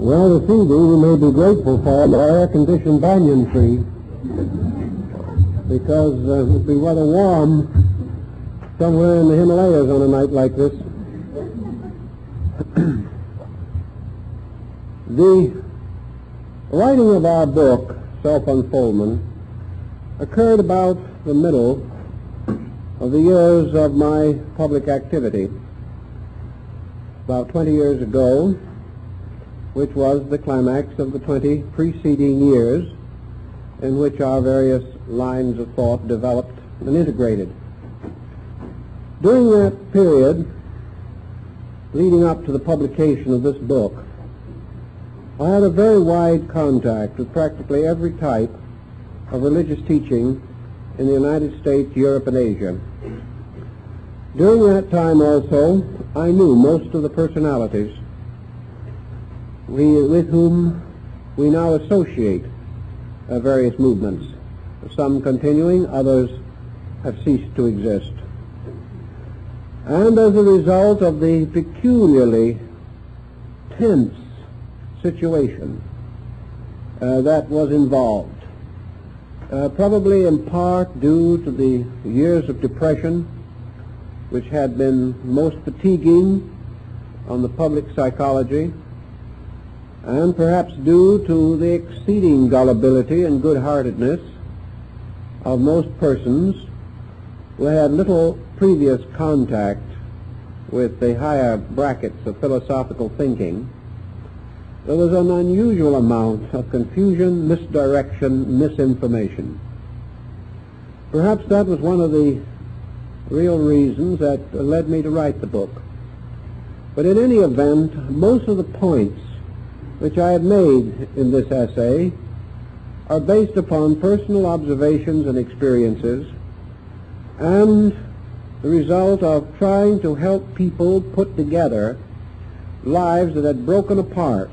Well, this evening we may be grateful for the air-conditioned banyan tree, because it would be rather warm somewhere in the Himalayas on a night like this. The writing of our book, Self-Unfoldment, occurred about the middle of the years of my public activity, about 20 years ago, which was the climax of the 20 preceding years in which our various lines of thought developed and integrated. During that period, leading up to the publication of this book, I had a very wide contact with practically every type of religious teaching in the United States, Europe, and Asia. During that time also, I knew most of the personalities with whom we now associate various movements. Some continuing, others have ceased to exist. And as a result of the peculiarly tense situation that was involved, probably in part due to the years of depression, which had been most fatiguing on the public psychology, and perhaps due to the exceeding gullibility and good-heartedness of most persons who had little previous contact with the higher brackets of philosophical thinking, there was an unusual amount of confusion, misdirection, misinformation. Perhaps that was one of the real reasons that led me to write the book. But in any event, most of the points which I have made in this essay are based upon personal observations and experiences, and the result of trying to help people put together lives that had broken apart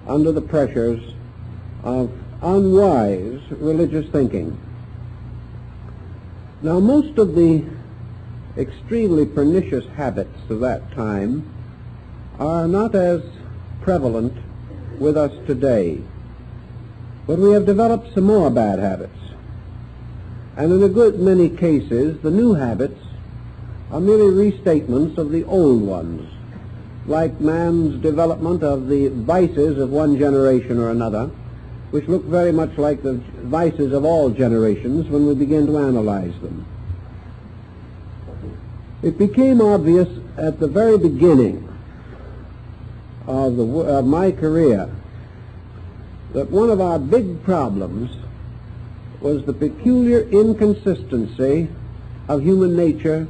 under the pressures of unwise religious thinking. Now, most of the extremely pernicious habits of that time are not as prevalent with us today, but we have developed some more bad habits. And in a good many cases, the new habits are merely restatements of the old ones, like man's development of the vices of one generation or another, which look very much like the vices of all generations when we begin to analyze them. It became obvious at the very beginning of my career that one of our big problems was the peculiar inconsistency of human nature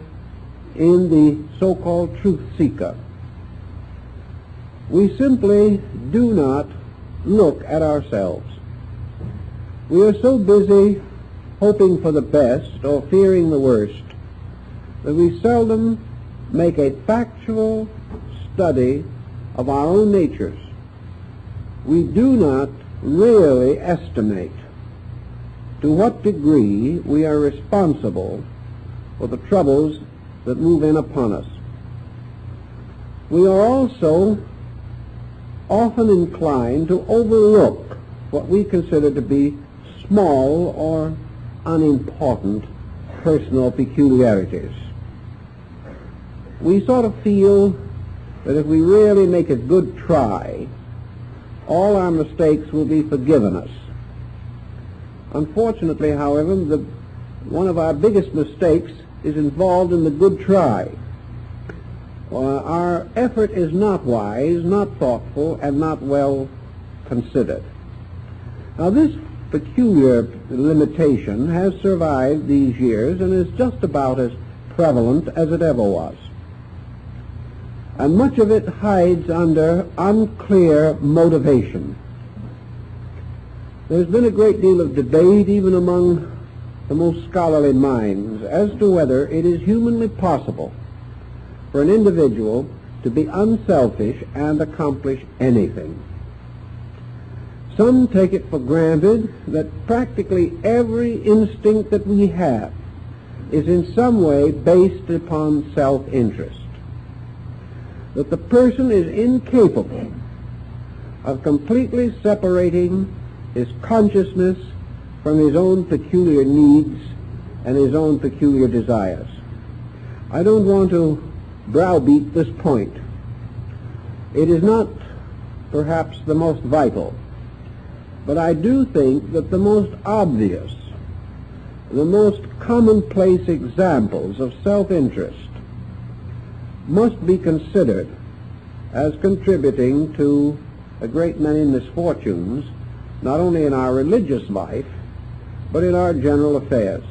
in the so-called truth seeker. We simply do not look at ourselves. We are so busy hoping for the best or fearing the worst that we seldom make a factual study of our own natures. We do not really estimate to what degree we are responsible for the troubles that move in upon us. We are also often inclined to overlook what we consider to be small or unimportant personal peculiarities. We sort of feel that if we really make a good try, all our mistakes will be forgiven us. Unfortunately, however, one of our biggest mistakes is involved in the good try. Our effort is not wise, not thoughtful, and not well considered. Now, this peculiar limitation has survived these years and is just about as prevalent as it ever was. And much of it hides under unclear motivation. There's been a great deal of debate, even among the most scholarly minds, as to whether it is humanly possible for an individual to be unselfish and accomplish anything. Some take it for granted that practically every instinct that we have is in some way based upon self-interest, that the person is incapable of completely separating his consciousness from his own peculiar needs and his own peculiar desires. I don't want to browbeat this point. It is not perhaps the most vital, but I do think that the most obvious, the most commonplace examples of self-interest must be considered as contributing to a great many misfortunes, not only in our religious life, but in our general affairs.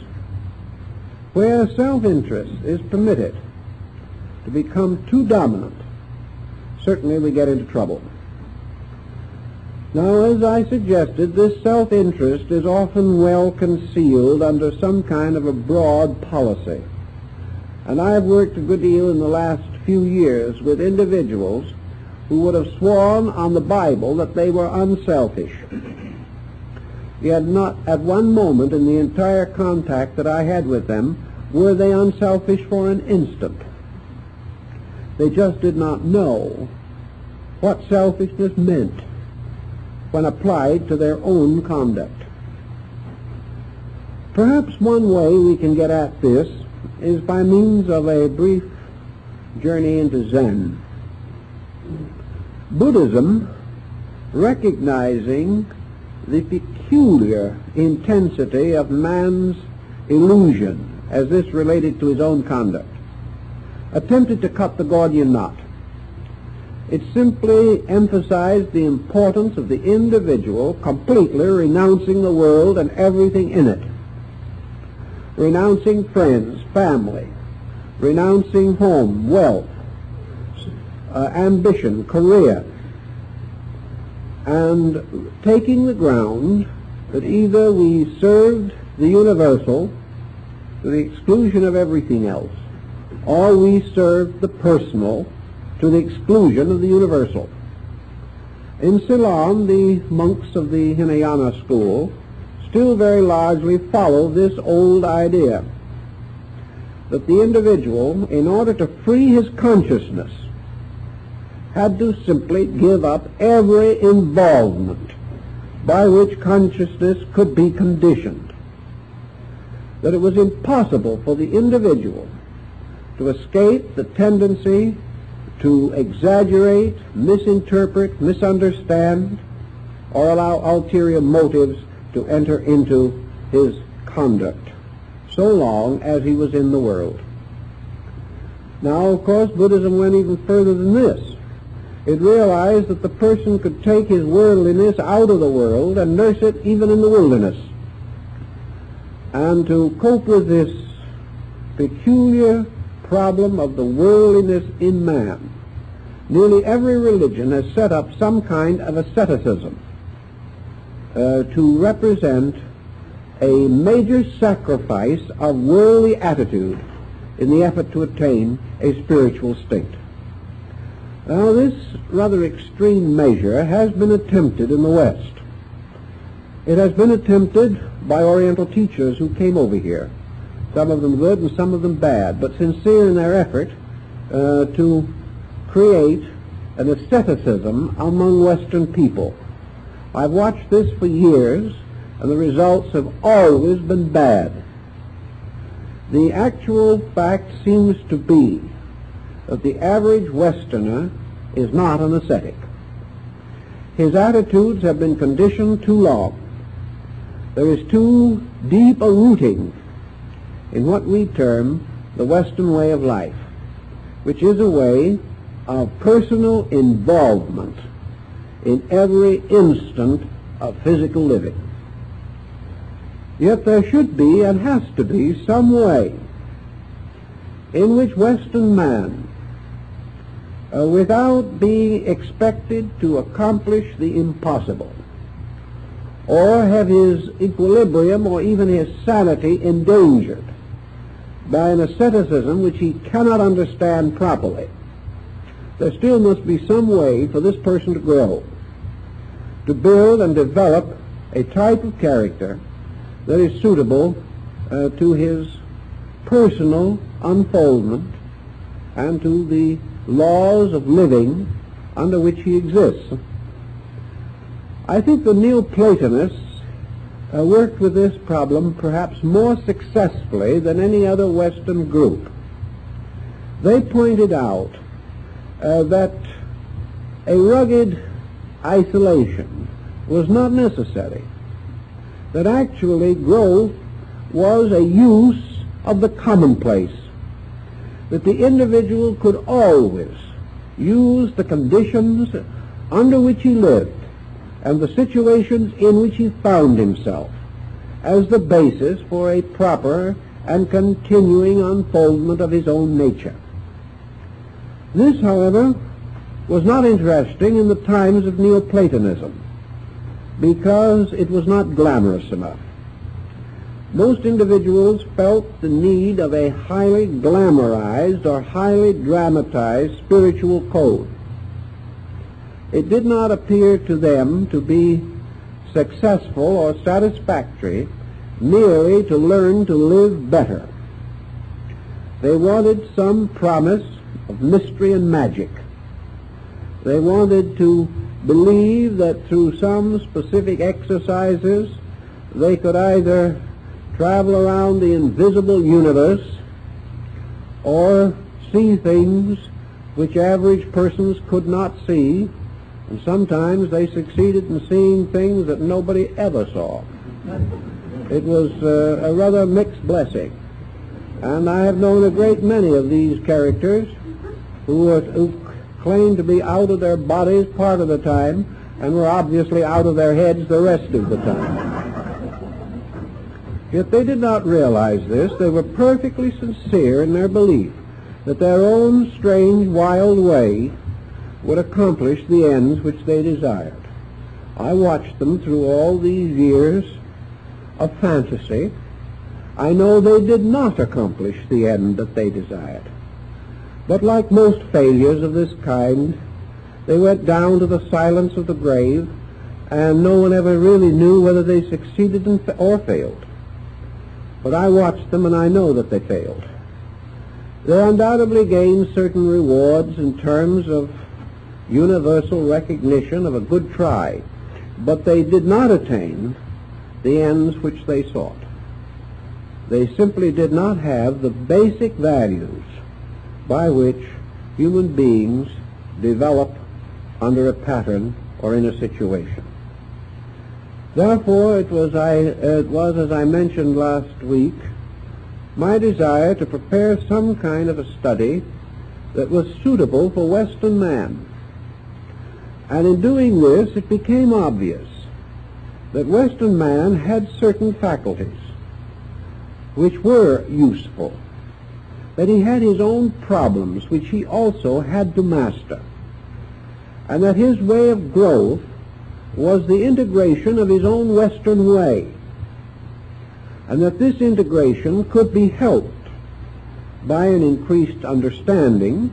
Where self-interest is permitted to become too dominant, certainly we get into trouble. Now, as I suggested, this self-interest is often well concealed under some kind of a broad policy. And I've worked a good deal in the last few years with individuals who would have sworn on the Bible that they were unselfish. Yet not at one moment in the entire contact that I had with them were they unselfish for an instant. They just did not know what selfishness meant when applied to their own conduct. Perhaps one way we can get at this is by means of a brief journey into Zen. Buddhism, recognizing the peculiar intensity of man's illusion as this related to his own conduct, attempted to cut the Gordian knot. It simply emphasized the importance of the individual completely renouncing the world and everything in it, renouncing friends, family, renouncing home, wealth, ambition, career, and taking the ground that either we served the universal to the exclusion of everything else, or we served the personal to the exclusion of the universal. In Ceylon, the monks of the Hinayana school still very largely follow this old idea that the individual, in order to free his consciousness, had to simply give up every involvement by which consciousness could be conditioned, that it was impossible for the individual to escape the tendency to exaggerate, misinterpret, misunderstand, or allow ulterior motives to enter into his conduct, so long as he was in the world. Now, of course, Buddhism went even further than this. It realized that the person could take his worldliness out of the world and nurse it even in the wilderness. And to cope with this peculiar problem of the worldliness in man, nearly every religion has set up some kind of asceticism to represent a major sacrifice of worldly attitude in the effort to attain a spiritual state. Now, this rather extreme measure has been attempted in the West. It has been attempted by Oriental teachers who came over here, some of them good and some of them bad, but sincere in their effort to create an asceticism among Western people. I've watched this for years, and the results have always been bad. The actual fact seems to be that the average Westerner is not an ascetic. His attitudes have been conditioned too long. There is too deep a rooting in what we term the Western way of life, which is a way of personal involvement in every instant of physical living. Yet there should be and has to be some way in which Western man, without being expected to accomplish the impossible, or have his equilibrium or even his sanity endangered by an asceticism which he cannot understand properly, there still must be some way for this person to grow, to build and develop a type of character that is suitable to his personal unfoldment and to the laws of living under which he exists. I think the Neoplatonists worked with this problem perhaps more successfully than any other Western group. They pointed out that a rugged isolation was not necessary, that actually growth was a use of the commonplace, that the individual could always use the conditions under which he lived and the situations in which he found himself as the basis for a proper and continuing unfoldment of his own nature. This, however, was not interesting in the times of Neoplatonism because it was not glamorous enough. Most individuals felt the need of a highly glamorized or highly dramatized spiritual code. It did not appear to them to be successful or satisfactory merely to learn to live better. They wanted some promise of mystery and magic. They wanted to believe that through some specific exercises they could either travel around the invisible universe or see things which average persons could not see, and sometimes they succeeded in seeing things that nobody ever saw. It was a rather mixed blessing, and I have known a great many of these characters who claimed to be out of their bodies part of the time and were obviously out of their heads the rest of the time. Yet they did not realize this. They were perfectly sincere in their belief that their own strange, wild way would accomplish the ends which they desired. I watched them through all these years of fantasy. I know they did not accomplish the end that they desired. But like most failures of this kind, they went down to the silence of the grave, and no one ever really knew whether they succeeded or failed. But I watched them, and I know that they failed. They undoubtedly gained certain rewards in terms of universal recognition of a good try, but they did not attain the ends which they sought. They simply did not have the basic values by which human beings develop under a pattern or in a situation. Therefore, it was, as I mentioned last week, my desire to prepare some kind of a study that was suitable for Western man. And in doing this, it became obvious that Western man had certain faculties which were useful, that he had his own problems which he also had to master, and that his way of growth was the integration of his own Western way, and that this integration could be helped by an increased understanding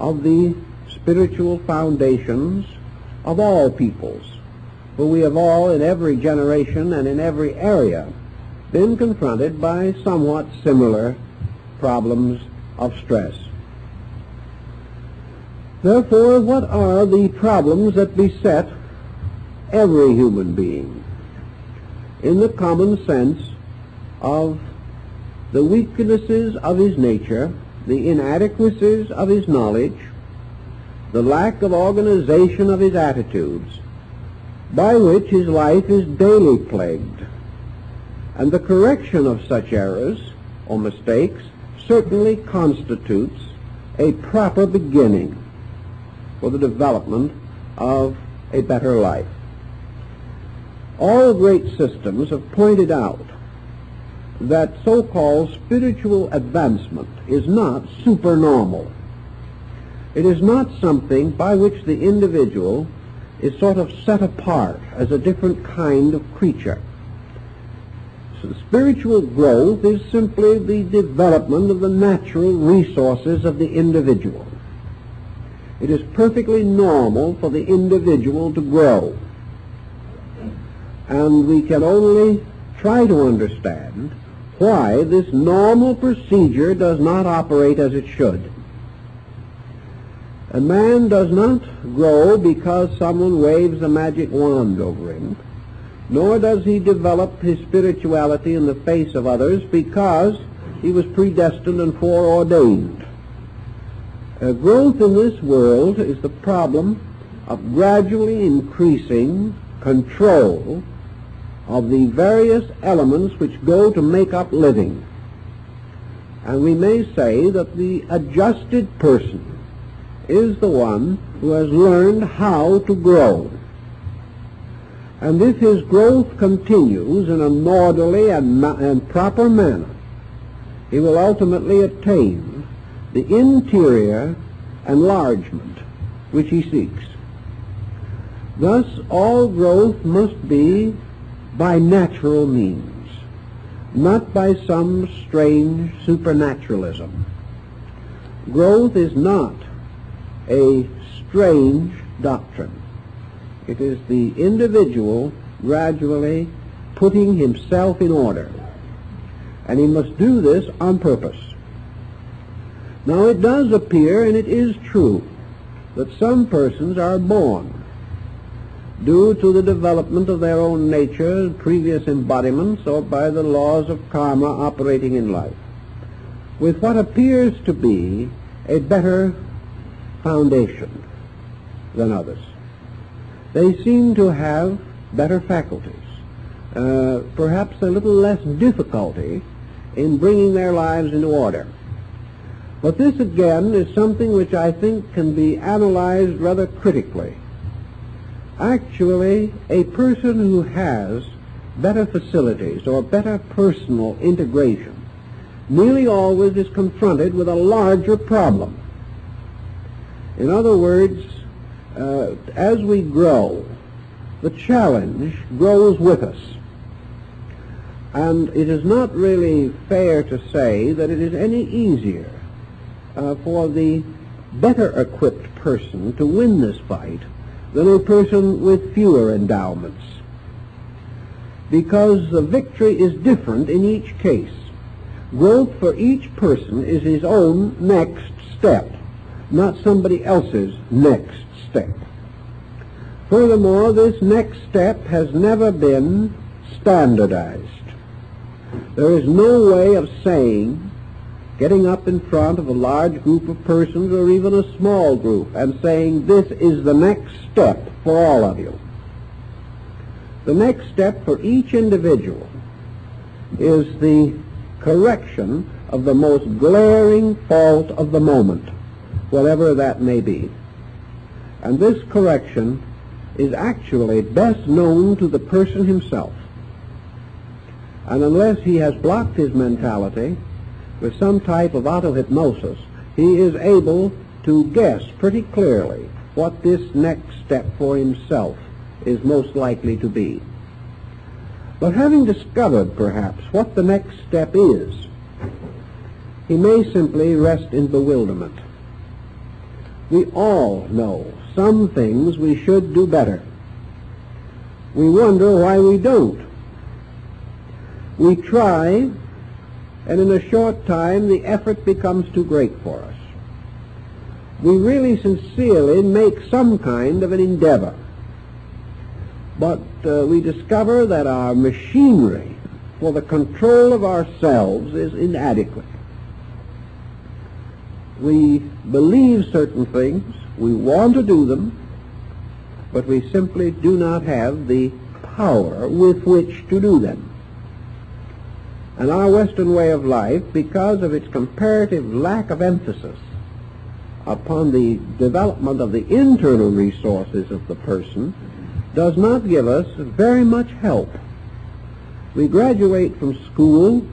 of the spiritual foundations of all peoples, for we have all in every generation and in every area been confronted by somewhat similar problems of stress. Therefore, what are the problems that beset every human being? In the common sense of the weaknesses of his nature, the inadequacies of his knowledge, the lack of organization of his attitudes, by which his life is daily plagued. And the correction of such errors or mistakes certainly constitutes a proper beginning for the development of a better life. All great systems have pointed out that so-called spiritual advancement is not supernormal. It is not something by which the individual is sort of set apart as a different kind of creature. So spiritual growth is simply the development of the natural resources of the individual. It is perfectly normal for the individual to grow. And we can only try to understand why this normal procedure does not operate as it should. A man does not grow because someone waves a magic wand over him, nor does he develop his spirituality in the face of others because he was predestined and foreordained. Growth in this world is the problem of gradually increasing control of the various elements which go to make up living. And we may say that the adjusted person is the one who has learned how to grow. And if his growth continues in an orderly and proper manner, he will ultimately attain the interior enlargement which he seeks. Thus, all growth must be by natural means, not by some strange supernaturalism. Growth is not a strange doctrine. It is the individual gradually putting himself in order, and he must do this on purpose. Now, it does appear, and it is true, that some persons are born, due to the development of their own nature, previous embodiments, or by the laws of karma operating in life, with what appears to be a better foundation than others. They seem to have better faculties, perhaps a little less difficulty in bringing their lives into order. But this again is something which I think can be analyzed rather critically. Actually, a person who has better facilities or better personal integration nearly always is confronted with a larger problem. In other words, as we grow, the challenge grows with us. And it is not really fair to say that it is any easier for the better equipped person to win this fight than a person with fewer endowments, because the victory is different in each case. Growth for each person is his own next step, not somebody else's next step. Furthermore, this next step has never been standardized. There is no way of saying, getting up in front of a large group of persons or even a small group and saying, this is the next step for all of you. The next step for each individual is the correction of the most glaring fault of the moment, whatever that may be. And this correction is actually best known to the person himself. And unless he has blocked his mentality with some type of auto-hypnosis, he is able to guess pretty clearly what this next step for himself is most likely to be. But having discovered, perhaps, what the next step is, he may simply rest in bewilderment. We all know some things we should do better. We wonder why we don't. We try, and in a short time the effort becomes too great for us. We really sincerely make some kind of an endeavor, but we discover that our machinery for the control of ourselves is inadequate. We believe certain things, we want to do them, but we simply do not have the power with which to do them. And our Western way of life, because of its comparative lack of emphasis upon the development of the internal resources of the person, does not give us very much help. We graduate from school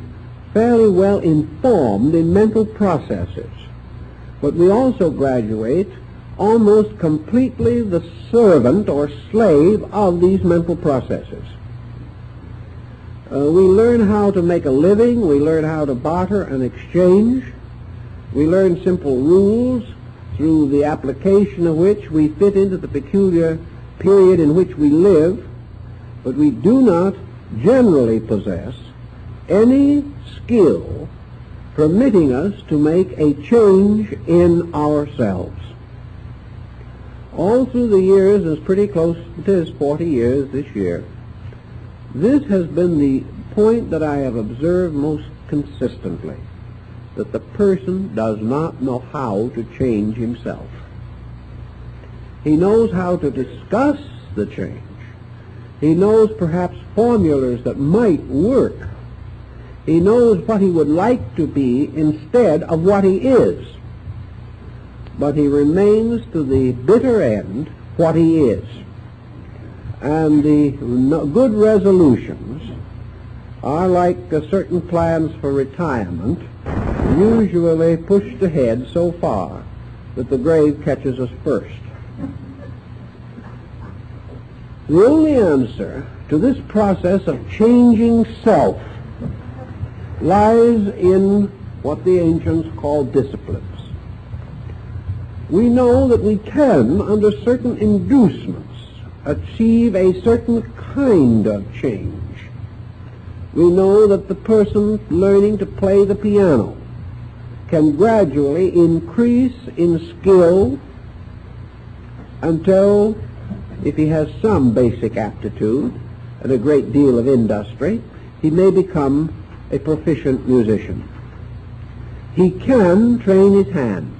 fairly well informed in mental processes, but we also graduate almost completely the servant or slave of these mental processes. We learn how to make a living, we learn how to barter and exchange, we learn simple rules through the application of which we fit into the peculiar period in which we live, but we do not generally possess any skill permitting us to make a change in ourselves. All through the years, and it's pretty close, it is 40 years this year, this has been the point that I have observed most consistently, that the person does not know how to change himself. He knows how to discuss the change. He knows perhaps formulas that might work. He knows what he would like to be instead of what he is. But he remains to the bitter end what he is. And the good resolutions are like certain plans for retirement, usually pushed ahead so far that the grave catches us first. The only answer to this process of changing self lies in what the ancients called disciplines. We know that we can, under certain inducements, achieve a certain kind of change. We know that the person learning to play the piano can gradually increase in skill until, if he has some basic aptitude and a great deal of industry, he may become a proficient musician. He can train his hands.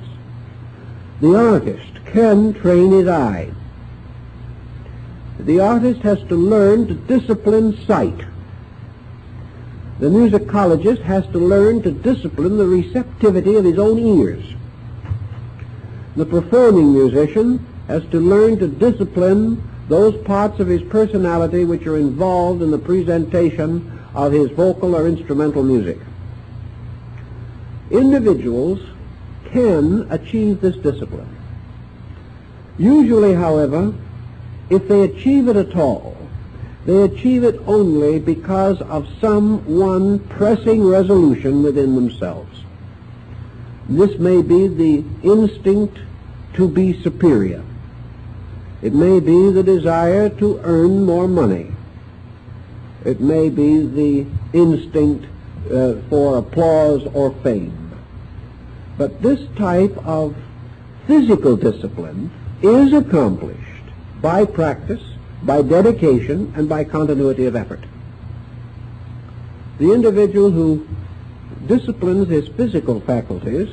The artist can train his eye. The artist has to learn to discipline sight. The musicologist has to learn to discipline the receptivity of his own ears. The performing musician has to learn to discipline those parts of his personality which are involved in the presentation of his vocal or instrumental music. Individuals can achieve this discipline. Usually, however, if they achieve it at all, they achieve it only because of some one pressing resolution within themselves. This may be the instinct to be superior. It may be the desire to earn more money. It may be the instinct for applause or fame. But this type of physical discipline is accomplished by practice, by dedication, and by continuity of effort. The individual who disciplines his physical faculties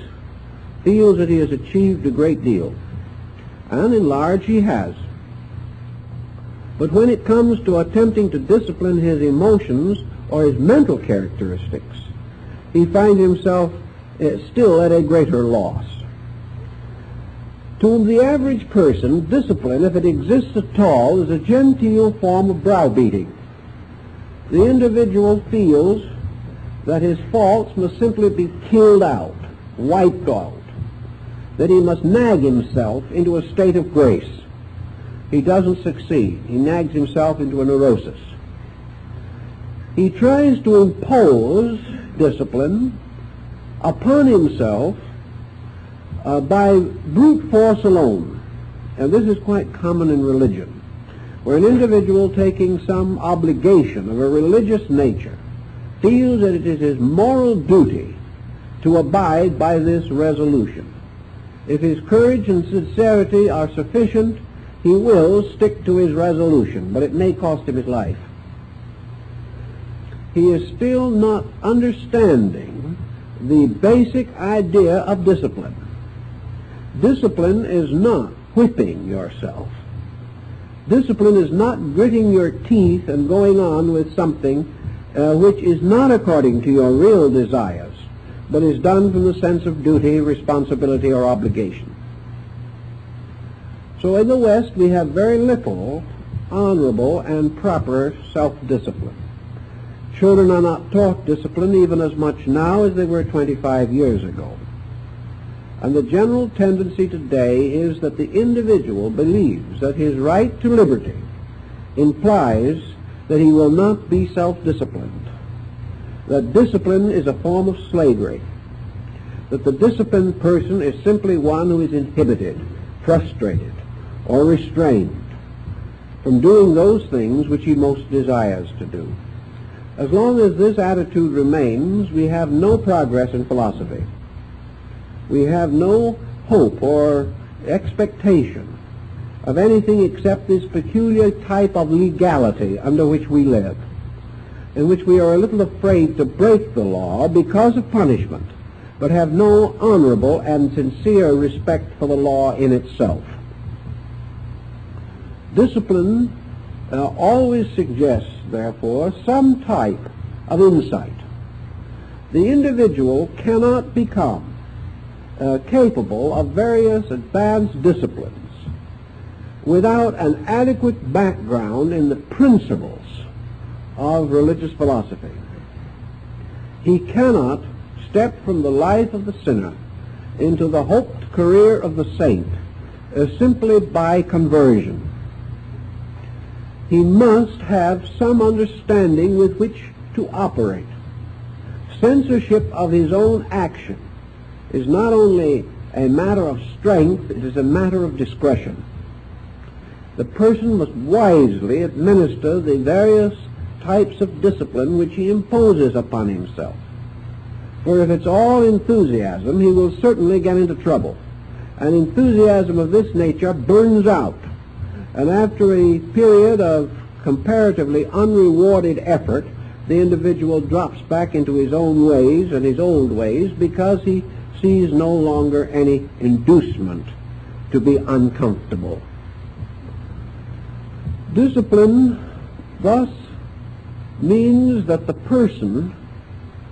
feels that he has achieved a great deal, and in large he has. But when it comes to attempting to discipline his emotions or his mental characteristics, he finds himself still at a greater loss. To the average person, discipline, if it exists at all, is a genteel form of browbeating. The individual feels that his faults must simply be killed out, wiped out, that he must nag himself into a state of grace. He doesn't succeed. He nags himself into a neurosis. He tries to impose discipline upon himself by brute force alone. And this is quite common in religion, where an individual taking some obligation of a religious nature feels that it is his moral duty to abide by this resolution. If his courage and sincerity are sufficient, he will stick to his resolution, but it may cost him his life. He is still not understanding the basic idea of discipline. Discipline is not whipping yourself. Discipline is not gritting your teeth and going on with something which is not according to your real desires, but is done from the sense of duty, responsibility, or obligation. So in the West we have very little honorable and proper self-discipline. Children are not taught discipline even as much now as they were 25 years ago. And the general tendency today is that the individual believes that his right to liberty implies that he will not be self-disciplined, that discipline is a form of slavery, that the disciplined person is simply one who is inhibited, frustrated, or restrained from doing those things which he most desires to do. As long as this attitude remains, we have no progress in philosophy. We have no hope or expectation of anything except this peculiar type of legality under which we live, in which we are a little afraid to break the law because of punishment, but have no honorable and sincere respect for the law in itself. Discipline always suggests, therefore, some type of insight. The individual cannot become capable of various advanced disciplines without an adequate background in the principles of religious philosophy. He cannot step from the life of the sinner into the hoped career of the saint simply by conversion. He must have some understanding with which to operate. Censorship of his own action is not only a matter of strength, it is a matter of discretion. The person must wisely administer the various types of discipline which he imposes upon himself. For if it's all enthusiasm, he will certainly get into trouble. And enthusiasm of this nature burns out. And after a period of comparatively unrewarded effort, the individual drops back into his own ways and his old ways because he sees no longer any inducement to be uncomfortable. Discipline thus means that the person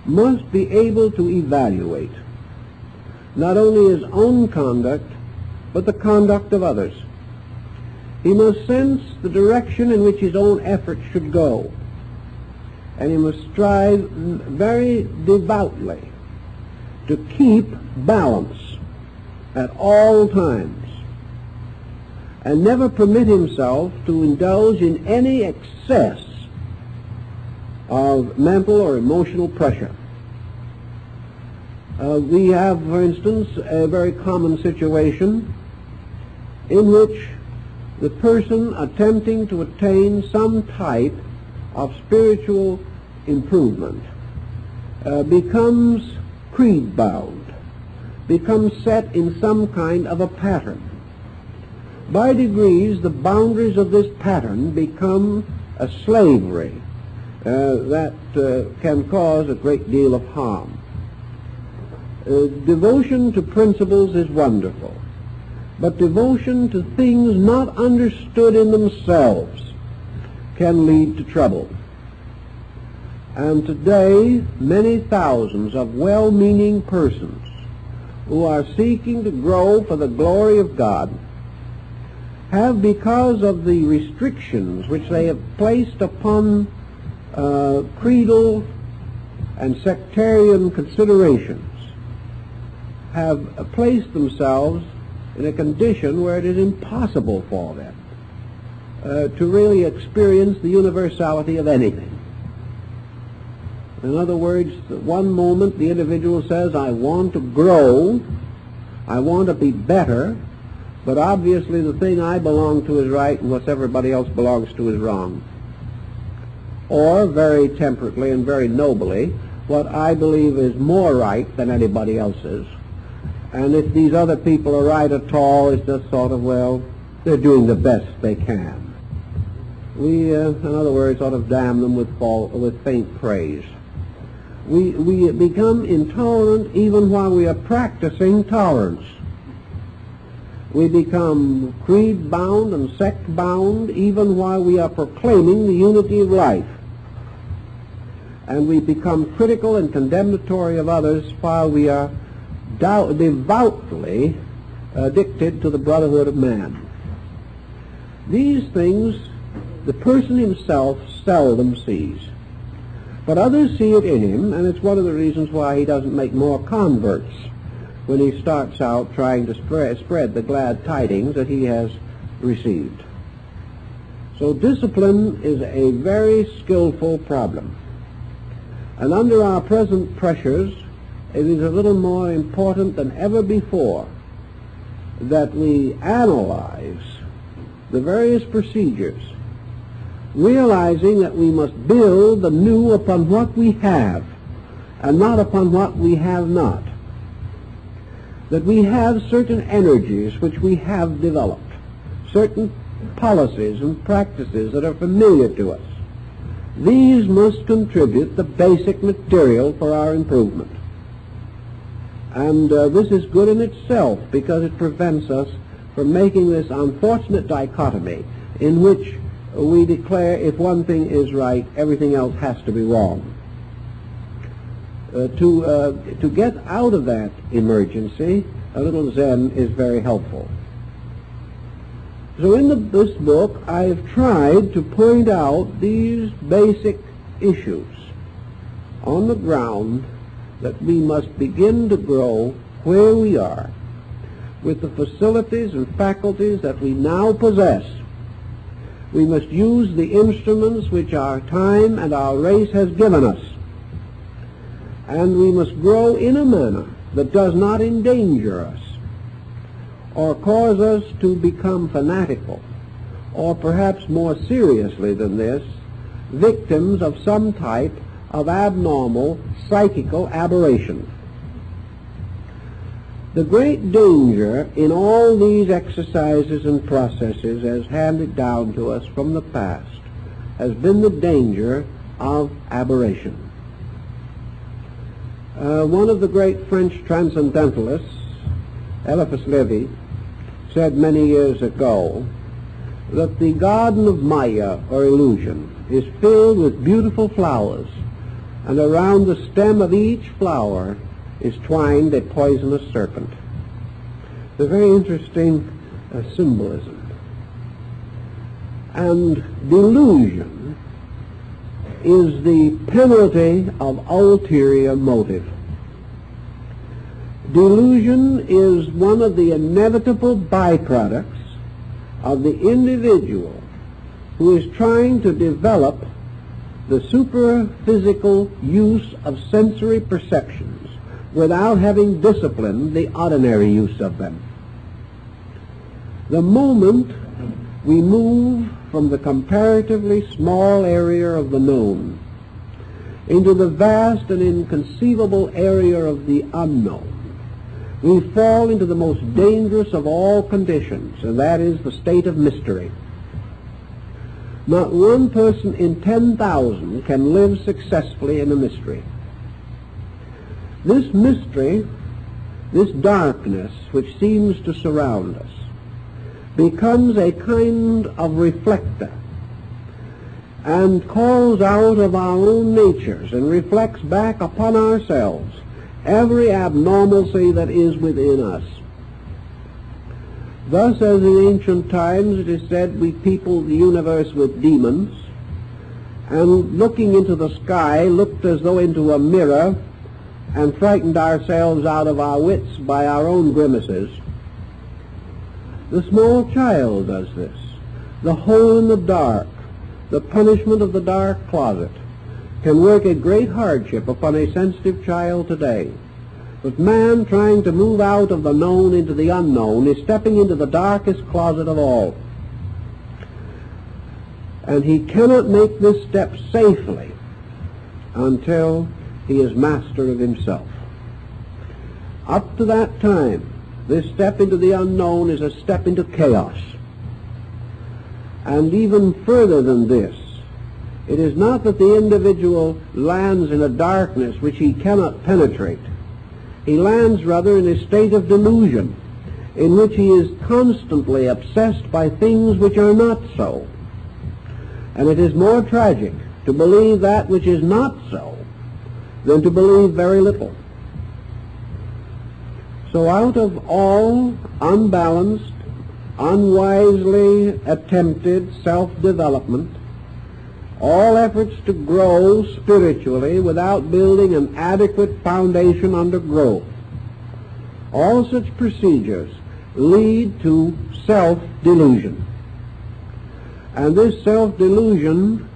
must be able to evaluate not only his own conduct, but the conduct of others. He must sense the direction in which his own effort should go, and he must strive very devoutly to keep balance at all times, and never permit himself to indulge in any excess of mental or emotional pressure. We have, for instance, a very common situation in which the person attempting to attain some type of spiritual improvement becomes creed-bound, becomes set in some kind of a pattern. By degrees, the boundaries of this pattern become a slavery that can cause a great deal of harm. Devotion to principles is wonderful, but devotion to things not understood in themselves can lead to trouble. And today, many thousands of well-meaning persons who are seeking to grow for the glory of God have, because of the restrictions which they have placed upon creedal and sectarian considerations, have placed themselves in a condition where it is impossible for them to really experience the universality of anything. In other words, one moment the individual says, I want to grow, I want to be better, but obviously the thing I belong to is right and what everybody else belongs to is wrong. Or, very temperately and very nobly, what I believe is more right than anybody else's. And if these other people are right at all, it's just sort of, well, they're doing the best they can. We, in other words, sort of damn them with faint praise. We become intolerant even while we are practicing tolerance. We become creed-bound and sect-bound even while we are proclaiming the unity of life. And we become critical and condemnatory of others while we are devoutly addicted to the brotherhood of man. These things the person himself seldom sees, but others see it in him, and it's one of the reasons why he doesn't make more converts when he starts out trying to spread the glad tidings that he has received. So discipline is a very skillful problem, and under our present pressures it is a little more important than ever before that we analyze the various procedures, realizing that we must build anew upon what we have and not upon what we have not. That we have certain energies which we have developed, certain policies and practices that are familiar to us. These must contribute the basic material for our improvement. And this is good in itself because it prevents us from making this unfortunate dichotomy in which we declare if one thing is right, everything else has to be wrong. To get out of that emergency, a little Zen is very helpful. So in this book, I've tried to point out these basic issues on the ground that we must begin to grow where we are with the facilities and faculties that we now possess. We must use the instruments which our time and our race has given us. And we must grow in a manner that does not endanger us or cause us to become fanatical, or perhaps more seriously than this, victims of some type of abnormal psychical aberration. The great danger in all these exercises and processes as handed down to us from the past has been the danger of aberration. One of the great French transcendentalists, Eliphas Lévy, said many years ago that the garden of Maya, or illusion, is filled with beautiful flowers, and around the stem of each flower is twined a poisonous serpent. It's a very interesting symbolism. And delusion is the penalty of ulterior motive. Delusion is one of the inevitable byproducts of the individual who is trying to develop the superphysical use of sensory perceptions without having disciplined the ordinary use of them. The moment we move from the comparatively small area of the known into the vast and inconceivable area of the unknown, we fall into the most dangerous of all conditions, and that is the state of mystery. Not one person in 10,000 can live successfully in a mystery. This mystery, this darkness which seems to surround us, becomes a kind of reflector and calls out of our own natures and reflects back upon ourselves every abnormalcy that is within us. Thus, as in ancient times it is said, we peopled the universe with demons, and looking into the sky looked as though into a mirror and frightened ourselves out of our wits by our own grimaces. The small child does this. The hole in the dark, the punishment of the dark closet, can work a great hardship upon a sensitive child today. But man trying to move out of the known into the unknown is stepping into the darkest closet of all. And he cannot make this step safely until he is master of himself. Up to that time, this step into the unknown is a step into chaos. And even further than this, it is not that the individual lands in a darkness which he cannot penetrate. He lands rather in a state of delusion, in which he is constantly obsessed by things which are not so. And it is more tragic to believe that which is not so than to believe very little. So out of all unbalanced, unwisely attempted self-development, all efforts to grow spiritually without building an adequate foundation under growth, all such procedures lead to self-delusion. And this self-delusion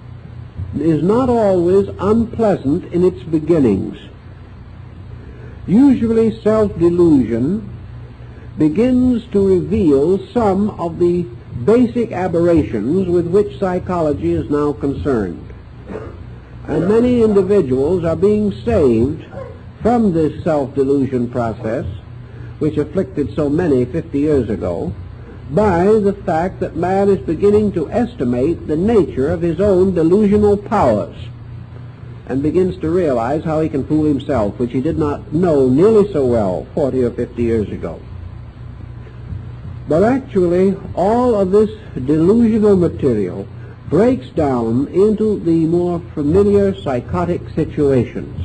is not always unpleasant in its beginnings. Usually self-delusion begins to reveal some of the basic aberrations with which psychology is now concerned. And many individuals are being saved from this self-delusion process, which afflicted so many 50 years ago, by the fact that man is beginning to estimate the nature of his own delusional powers and begins to realize how he can fool himself, which he did not know nearly so well 40 or 50 years ago. But actually, all of this delusional material breaks down into the more familiar psychotic situations,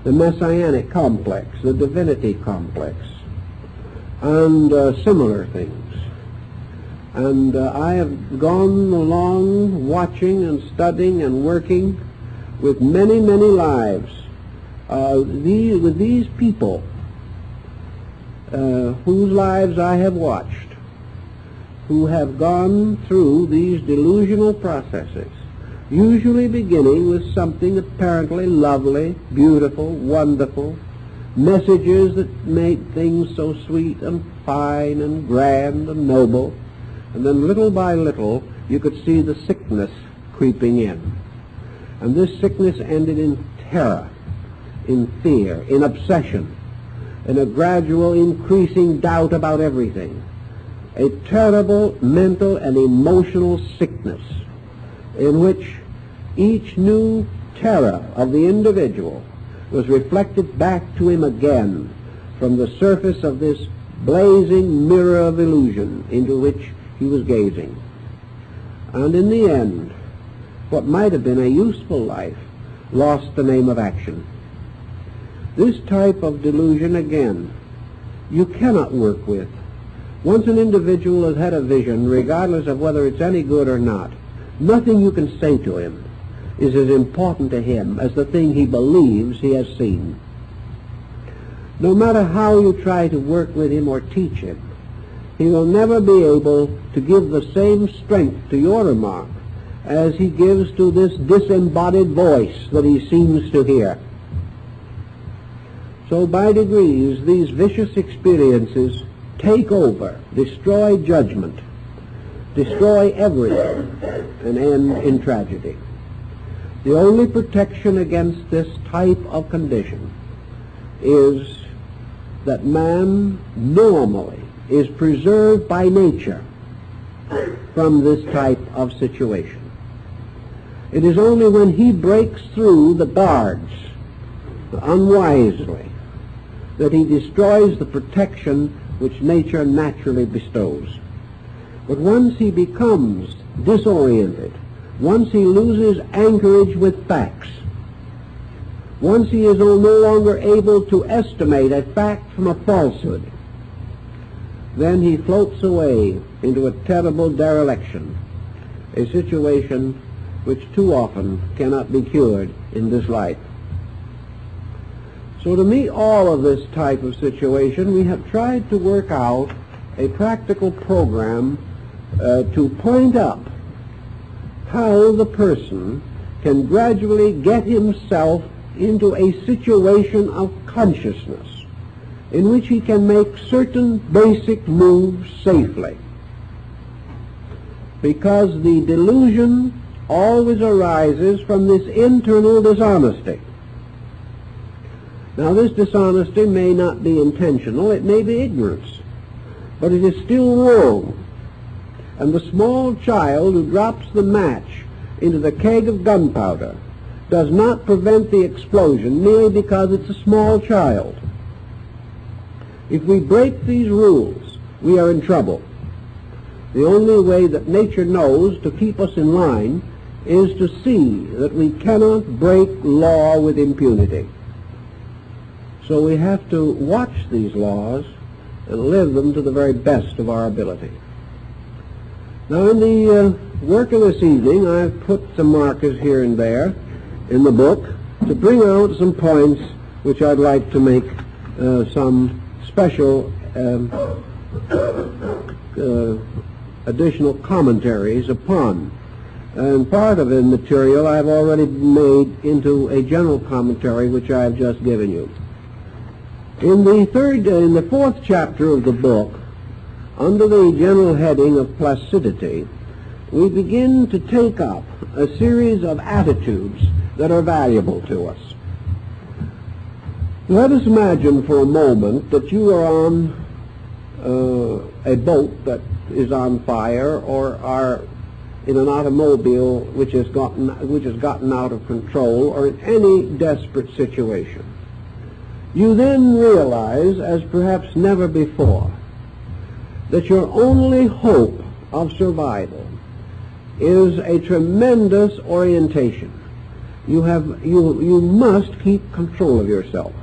the messianic complex, the divinity complex, and similar things. And I have gone along watching and studying and working with many, many lives with these people whose lives I have watched, who have gone through these delusional processes, usually beginning with something apparently lovely, beautiful, wonderful, messages that made things so sweet and fine and grand and noble, and then little by little you could see the sickness creeping in. And this sickness ended in terror, in fear, in obsession, in a gradual increasing doubt about everything, a terrible mental and emotional sickness in which each new terror of the individual was reflected back to him again from the surface of this blazing mirror of illusion into which he was gazing. And in the end, what might have been a useful life lost the name of action. This type of delusion, again, you cannot work with. Once an individual has had a vision, regardless of whether it's any good or not, nothing you can say to him is as important to him as the thing he believes he has seen. No matter how you try to work with him or teach him, he will never be able to give the same strength to your remark as he gives to this disembodied voice that he seems to hear. So by degrees, these vicious experiences take over, destroy judgment, destroy everything, and end in tragedy. The only protection against this type of condition is that man normally is preserved by nature from this type of situation. It is only when he breaks through the guards unwisely that he destroys the protection which nature naturally bestows. But once he becomes disoriented, once he loses anchorage with facts, once he is no longer able to estimate a fact from a falsehood, then he floats away into a terrible dereliction, a situation which too often cannot be cured in this life. So to meet all of this type of situation, we have tried to work out a practical program to point up how the person can gradually get himself into a situation of consciousness in which he can make certain basic moves safely. Because the delusion always arises from this internal dishonesty. Now, this dishonesty may not be intentional, it may be ignorance, but it is still wrong. And the small child who drops the match into the keg of gunpowder does not prevent the explosion merely because it's a small child. If we break these rules, we are in trouble. The only way that nature knows to keep us in line is to see that we cannot break law with impunity. So we have to watch these laws and live them to the very best of our ability. Now, in the work of this evening, I've put some markers here and there in the book to bring out some points which I'd like to make some special additional commentaries upon. And part of the material I've already made into a general commentary which I have just given you. In the fourth chapter of the book, under the general heading of placidity, we begin to take up a series of attitudes that are valuable to us. Let us imagine for a moment that you are on a boat that is on fire or are in an automobile which has gotten out of control, or in any desperate situation, you then realize, as perhaps never before, that your only hope of survival is a tremendous orientation. You must keep control of yourself.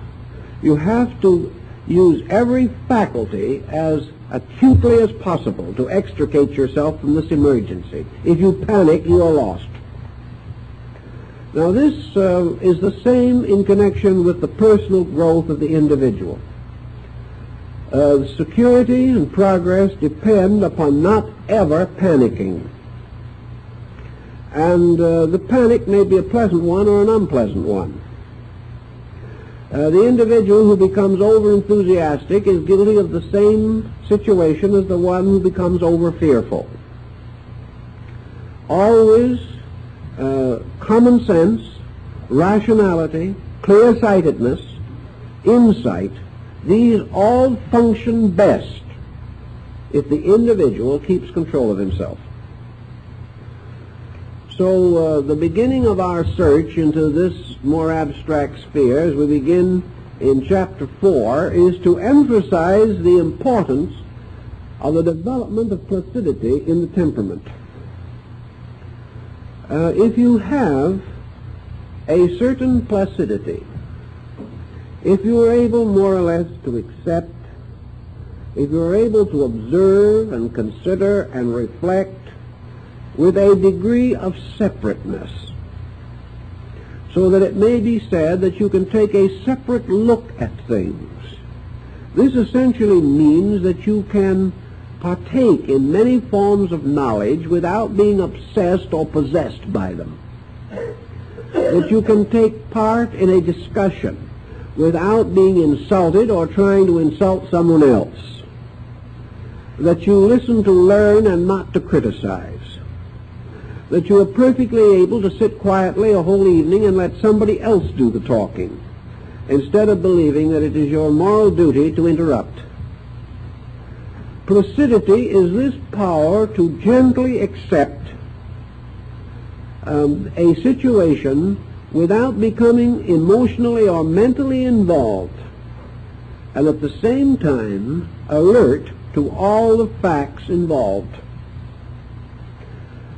You have to use every faculty as acutely as possible to extricate yourself from this emergency. If you panic, you are lost. Now this is the same in connection with the personal growth of the individual. Security and progress depend upon not ever panicking. And the panic may be a pleasant one or an unpleasant one. The individual who becomes over-enthusiastic is guilty of the same situation as the one who becomes over-fearful. Always common sense, rationality, clear-sightedness, insight, these all function best if the individual keeps control of himself. So the beginning of our search into this more abstract sphere, as we begin in Chapter 4, is to emphasize the importance of the development of placidity in the temperament. If you have a certain placidity, if you are able more or less to accept, if you are able to observe and consider and reflect with a degree of separateness, so that it may be said that you can take a separate look at things. This essentially means that you can partake in many forms of knowledge without being obsessed or possessed by them. That you can take part in a discussion without being insulted or trying to insult someone else. That you listen to learn and not to criticize. That you are perfectly able to sit quietly a whole evening and let somebody else do the talking, instead of believing that it is your moral duty to interrupt. Placidity is this power to gently accept a situation without becoming emotionally or mentally involved, and at the same time alert to all the facts involved.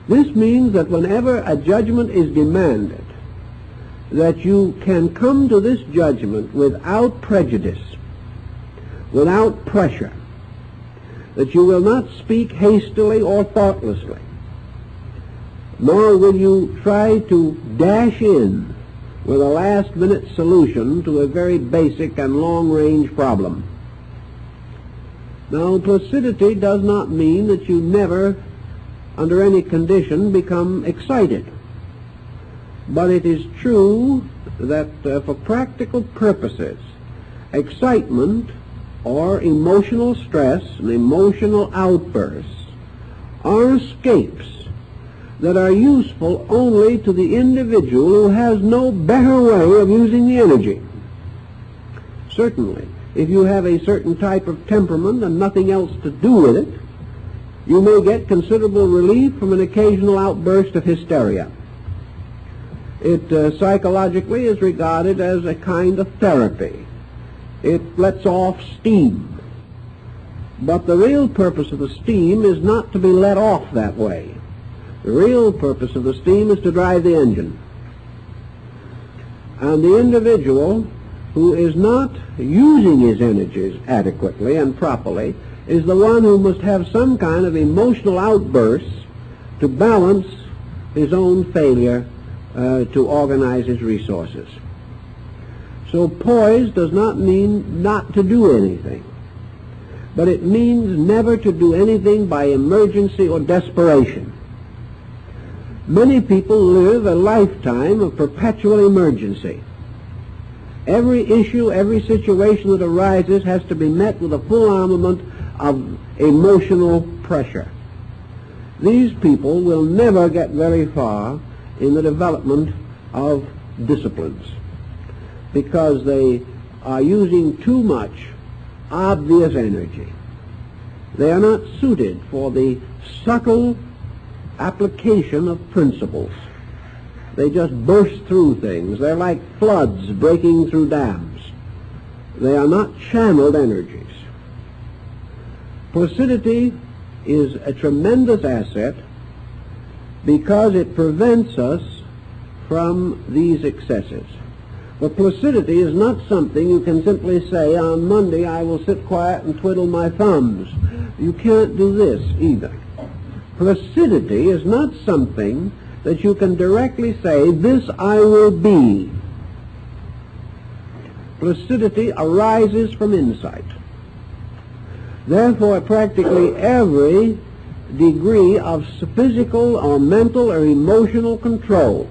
This means that whenever a judgment is demanded, that you can come to this judgment without prejudice, without pressure, that you will not speak hastily or thoughtlessly, nor will you try to dash in with a last-minute solution to a very basic and long-range problem. Now, placidity does not mean that you never, under any condition, become excited. But it is true that for practical purposes, excitement or emotional stress and emotional outbursts are escapes that are useful only to the individual who has no better way of using the energy. Certainly, if you have a certain type of temperament and nothing else to do with it, you may get considerable relief from an occasional outburst of hysteria. It psychologically is regarded as a kind of therapy. It lets off steam. But the real purpose of the steam is not to be let off that way. The real purpose of the steam is to drive the engine. And the individual who is not using his energies adequately and properly is the one who must have some kind of emotional outbursts to balance his own failure to organize his resources. So poise does not mean not to do anything, but it means never to do anything by emergency or desperation. Many people live a lifetime of perpetual emergency. Every issue, every situation that arises has to be met with a full armament of emotional pressure. These people will never get very far in the development of disciplines because they are using too much obvious energy. They are not suited for the subtle application of principles. They just burst through things. They're like floods breaking through dams. They are not channeled energies. Placidity is a tremendous asset because it prevents us from these excesses. But placidity is not something you can simply say, on Monday I will sit quiet and twiddle my thumbs. You can't do this either. Placidity is not something that you can directly say, this I will be. Placidity arises from insight. Therefore, practically every degree of physical or mental or emotional control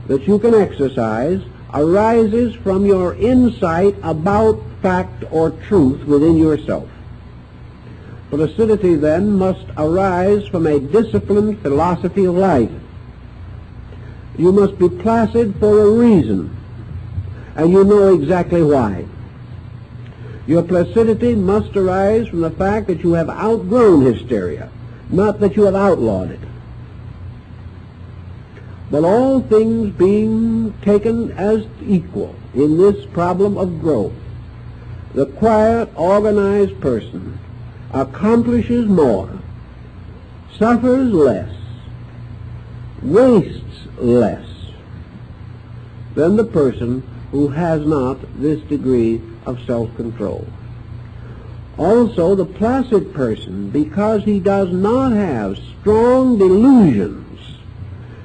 that you can exercise arises from your insight about fact or truth within yourself. Placidity, then, must arise from a disciplined philosophy of life. You must be placid for a reason, and you know exactly why. Your placidity must arise from the fact that you have outgrown hysteria, not that you have outlawed it. But all things being taken as equal in this problem of growth, the quiet, organized person accomplishes more, suffers less, wastes less than the person who has not this degree of self-control. Also, the placid person, because he does not have strong delusions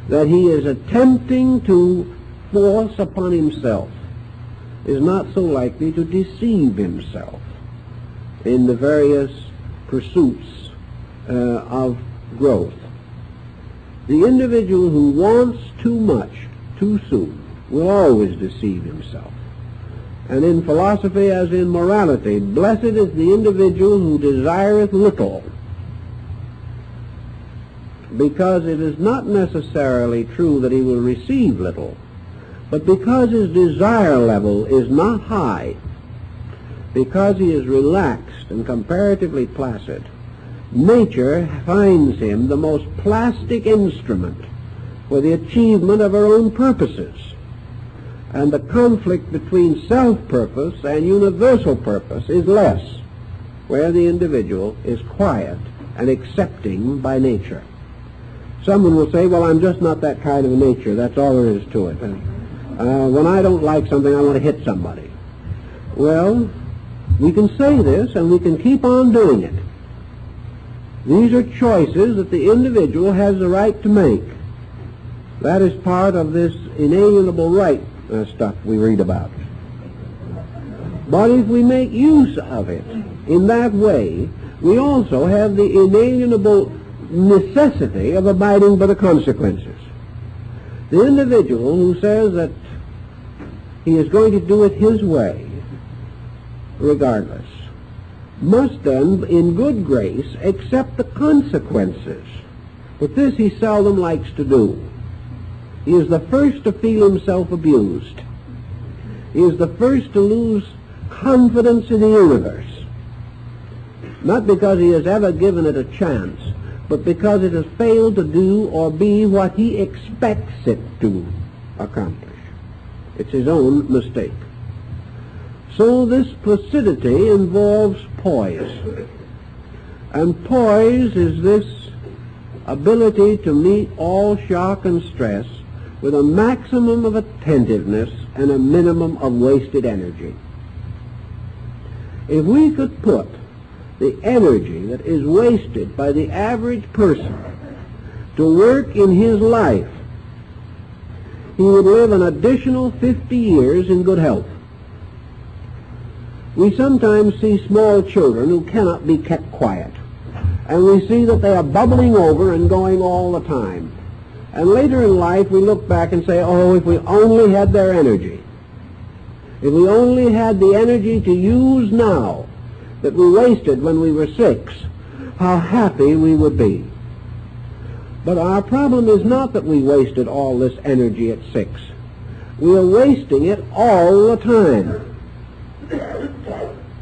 that he is attempting to force upon himself, is not so likely to deceive himself in the various pursuits of growth. The individual who wants too much too soon will always deceive himself. And in philosophy as in morality, blessed is the individual who desireth little, because it is not necessarily true that he will receive little, but because his desire level is not high, because he is relaxed and comparatively placid, nature finds him the most plastic instrument for the achievement of her own purposes. And the conflict between self-purpose and universal purpose is less, where the individual is quiet and accepting by nature. Someone will say, well, I'm just not that kind of a nature. That's all there is to it. When I don't like something, I want to hit somebody. Well, we can say this and we can keep on doing it. These are choices that the individual has the right to make. That is part of this inalienable right stuff we read about. But if we make use of it in that way, we also have the inalienable necessity of abiding by the consequences. The individual who says that he is going to do it his way, regardless, must then, in good grace, accept the consequences. But this he seldom likes to do. He is the first to feel himself abused. He is the first to lose confidence in the universe. Not because he has ever given it a chance, but because it has failed to do or be what he expects it to accomplish. It's his own mistake. So this placidity involves poise. And poise is this ability to meet all shock and stress with a maximum of attentiveness and a minimum of wasted energy. If we could put the energy that is wasted by the average person to work in his life, he would live an additional 50 years in good health. We sometimes see small children who cannot be kept quiet, and we see that they are bubbling over and going all the time. And later in life we look back and say, oh, if we only had their energy, if we only had the energy to use now that we wasted when we were 6, how happy we would be. But our problem is not that we wasted all this energy at 6. We are wasting it all the time.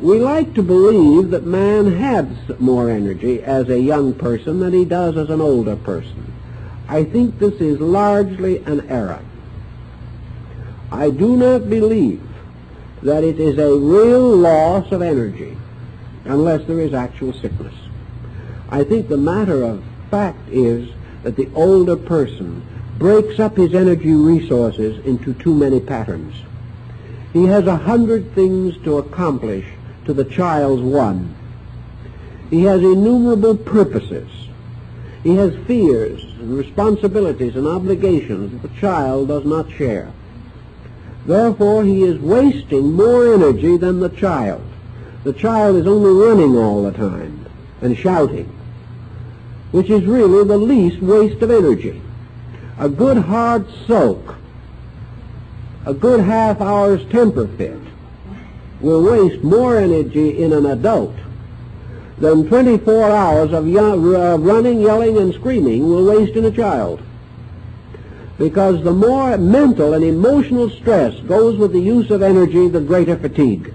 We like to believe that man has more energy as a young person than he does as an older person. I think this is largely an error. I do not believe that it is a real loss of energy unless there is actual sickness. I think the matter of fact is that the older person breaks up his energy resources into too many patterns. He has 100 things to accomplish to the child's one. He has innumerable purposes. He has fears and responsibilities and obligations that the child does not share. Therefore, he is wasting more energy than the child. The child is only running all the time and shouting, which is really the least waste of energy. A good hard soak, a good half-hour's temper fit, will waste more energy in an adult than 24 hours of running, yelling, and screaming will waste in a child. Because the more mental and emotional stress goes with the use of energy, the greater fatigue.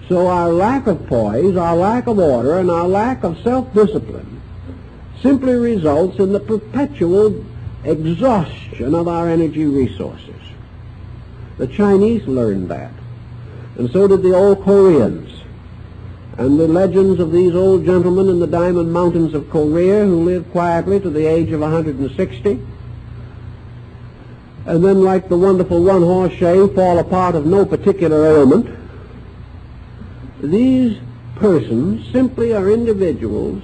So our lack of poise, our lack of order, and our lack of self-discipline simply results in the perpetual exhaustion of our energy resources. The Chinese learned that, and so did the old Koreans. And the legends of these old gentlemen in the Diamond Mountains of Korea who lived quietly to the age of 160, and then, like the wonderful one-horse shave, fall apart of no particular ailment. These persons simply are individuals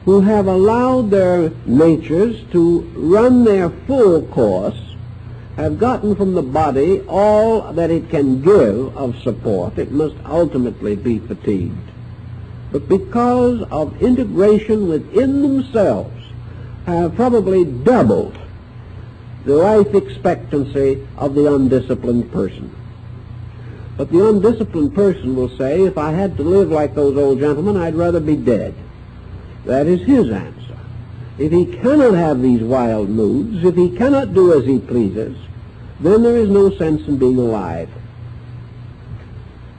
who have allowed their natures to run their full course, have gotten from the body all that it can give of support. It must ultimately be fatigued. But because of integration within themselves, have probably doubled the life expectancy of the undisciplined person. But the undisciplined person will say, if I had to live like those old gentlemen, I'd rather be dead. That is his answer. If he cannot have these wild moods, if he cannot do as he pleases, then there is no sense in being alive.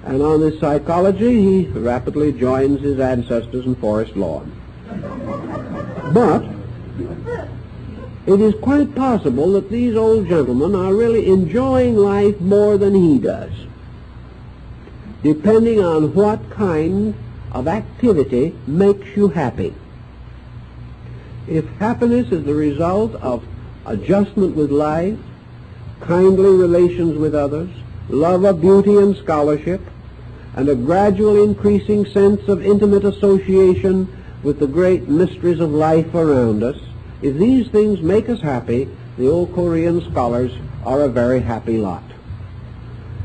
And on this psychology, he rapidly joins his ancestors in Forest Lawn. But it is quite possible that these old gentlemen are really enjoying life more than he does, depending on what kind of activity makes you happy. If happiness is the result of adjustment with life, kindly relations with others, love of beauty and scholarship, and a gradual increasing sense of intimate association with the great mysteries of life around us, if these things make us happy, the old Korean scholars are a very happy lot.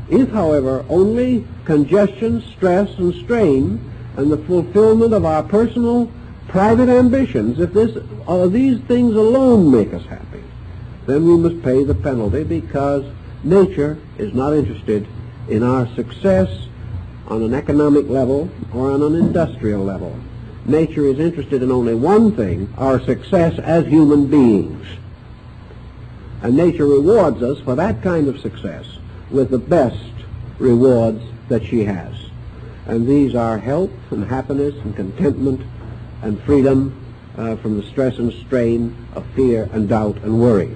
If, however, only congestion, stress, and strain, and the fulfillment of our personal, private ambitions, if these things alone make us happy, then we must pay the penalty, because nature is not interested in our success on an economic level or on an industrial level. Nature is interested in only one thing, our success as human beings. And nature rewards us for that kind of success with the best rewards that she has. And these are health and happiness and contentment and freedom from the stress and strain of fear and doubt and worry.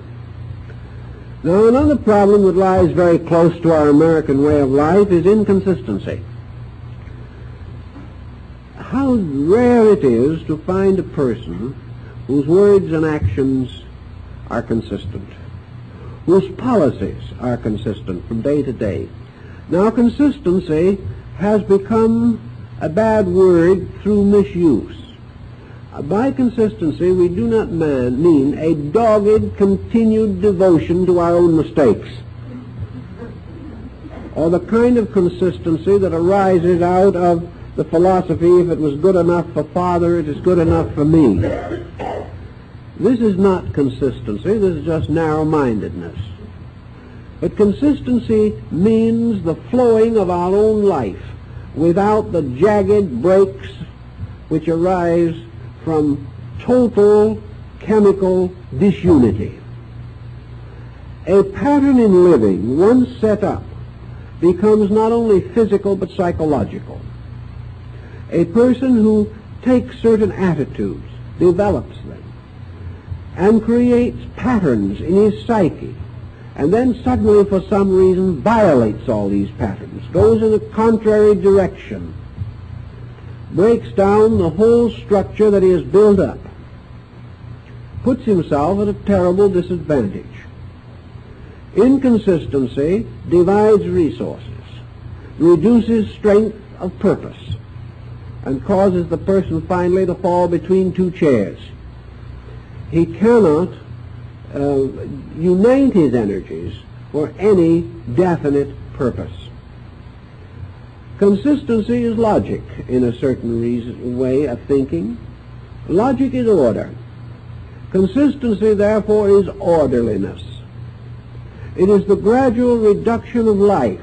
Now, another problem that lies very close to our American way of life is inconsistency. How rare it is to find a person whose words and actions are consistent, whose policies are consistent from day to day. Now, consistency has become a bad word through misuse. By consistency, we do not mean a dogged, continued devotion to our own mistakes, or the kind of consistency that arises out of the philosophy, if it was good enough for Father, it is good enough for me. This is not consistency, this is just narrow-mindedness. But consistency means the flowing of our own life without the jagged breaks which arise from total chemical disunity. A pattern in living, once set up, becomes not only physical but psychological. A person who takes certain attitudes, develops them, and creates patterns in his psyche, and then suddenly for some reason violates all these patterns, goes in a contrary direction, breaks down the whole structure that he has built up, puts himself at a terrible disadvantage. Inconsistency divides resources, reduces strength of purpose, and causes the person finally to fall between two chairs. He cannot unite his energies for any definite purpose. Consistency is logic in a certain way of thinking. Logic is order. Consistency, therefore, is orderliness. It is the gradual reduction of life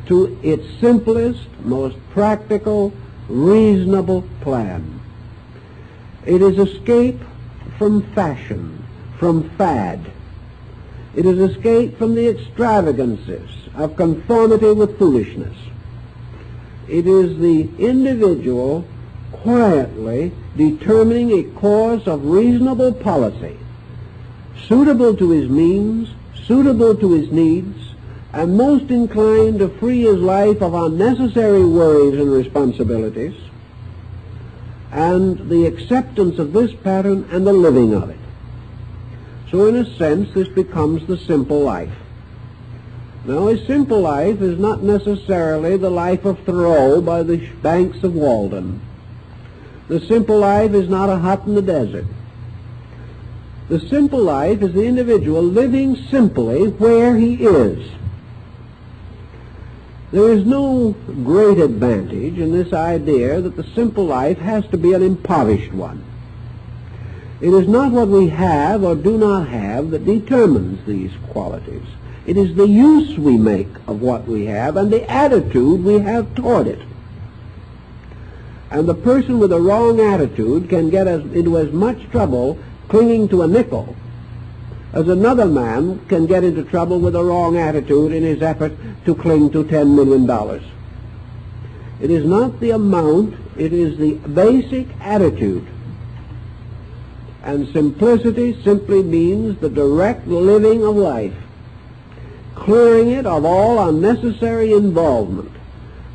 to its simplest, most practical, reasonable plan. It is escape from fashion, from fad. It is escape from the extravagances of conformity with foolishness. It is the individual quietly determining a course of reasonable policy, suitable to his means, suitable to his needs, and most inclined to free his life of unnecessary worries and responsibilities, and the acceptance of this pattern and the living of it. So in a sense, this becomes the simple life. Now, a simple life is not necessarily the life of Thoreau by the banks of Walden. The simple life is not a hut in the desert. The simple life is the individual living simply where he is. There is no great advantage in this idea that the simple life has to be an impoverished one. It is not what we have or do not have that determines these qualities. It is the use we make of what we have and the attitude we have toward it. And the person with a wrong attitude can get into as much trouble clinging to a nickel as another man can get into trouble with a wrong attitude in his effort to cling to $10 million. It is not the amount, it is the basic attitude. And simplicity simply means the direct living of life, clearing it of all unnecessary involvement,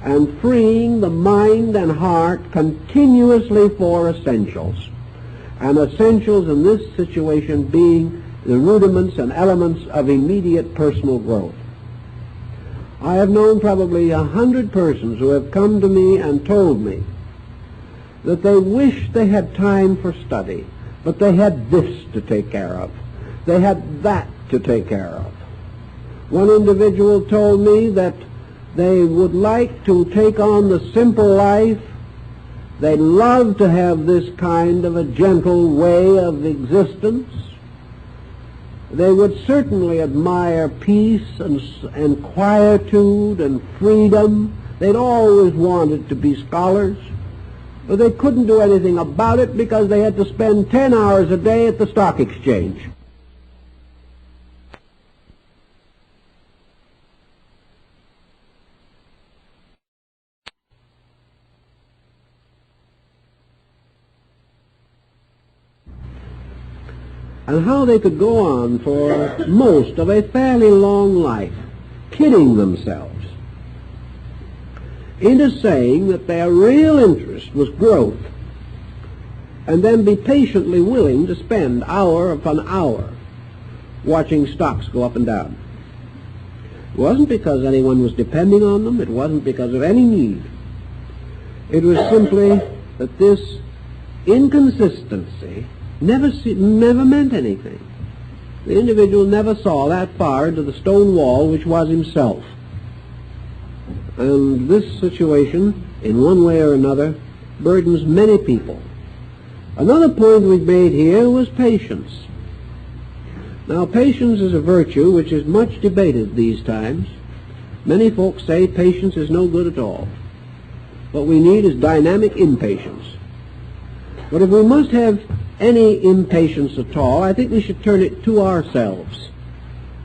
and freeing the mind and heart continuously for essentials. And essentials in this situation being the rudiments and elements of immediate personal growth. I have known probably 100 persons who have come to me and told me that they wish they had time for study, but they had this to take care of. They had that to take care of. One individual told me that they would like to take on the simple life. They'd love to have this kind of a gentle way of existence. They would certainly admire peace and quietude and freedom. They'd always wanted to be scholars, but they couldn't do anything about it because they had to spend 10 hours a day at the stock exchange. And how they could go on for most of a fairly long life, kidding themselves into saying that their real interest was growth, and then be patiently willing to spend hour upon hour watching stocks go up and down. It wasn't because anyone was depending on them. It wasn't because of any need. It was simply that this inconsistency never meant anything. The individual never saw that far into the stone wall which was himself. And this situation, in one way or another, burdens many people. Another point we've made here was patience. Now, patience is a virtue which is much debated these times. Many folks say patience is no good at all. What we need is dynamic impatience. But if we must have any impatience at all, I think we should turn it to ourselves.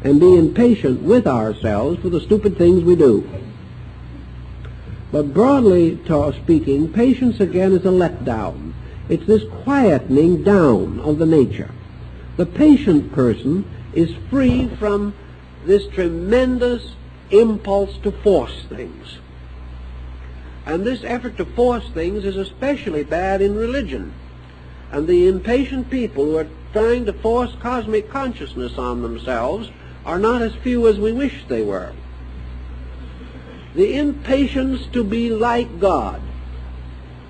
and be impatient with ourselves for the stupid things we do. But broadly speaking, patience again is a letdown. It's this quietening down of the nature. The patient person is free from this tremendous impulse to force things. And this effort to force things is especially bad in religion. And the impatient people who are trying to force cosmic consciousness on themselves are not as few as we wish they were. The impatience to be like God,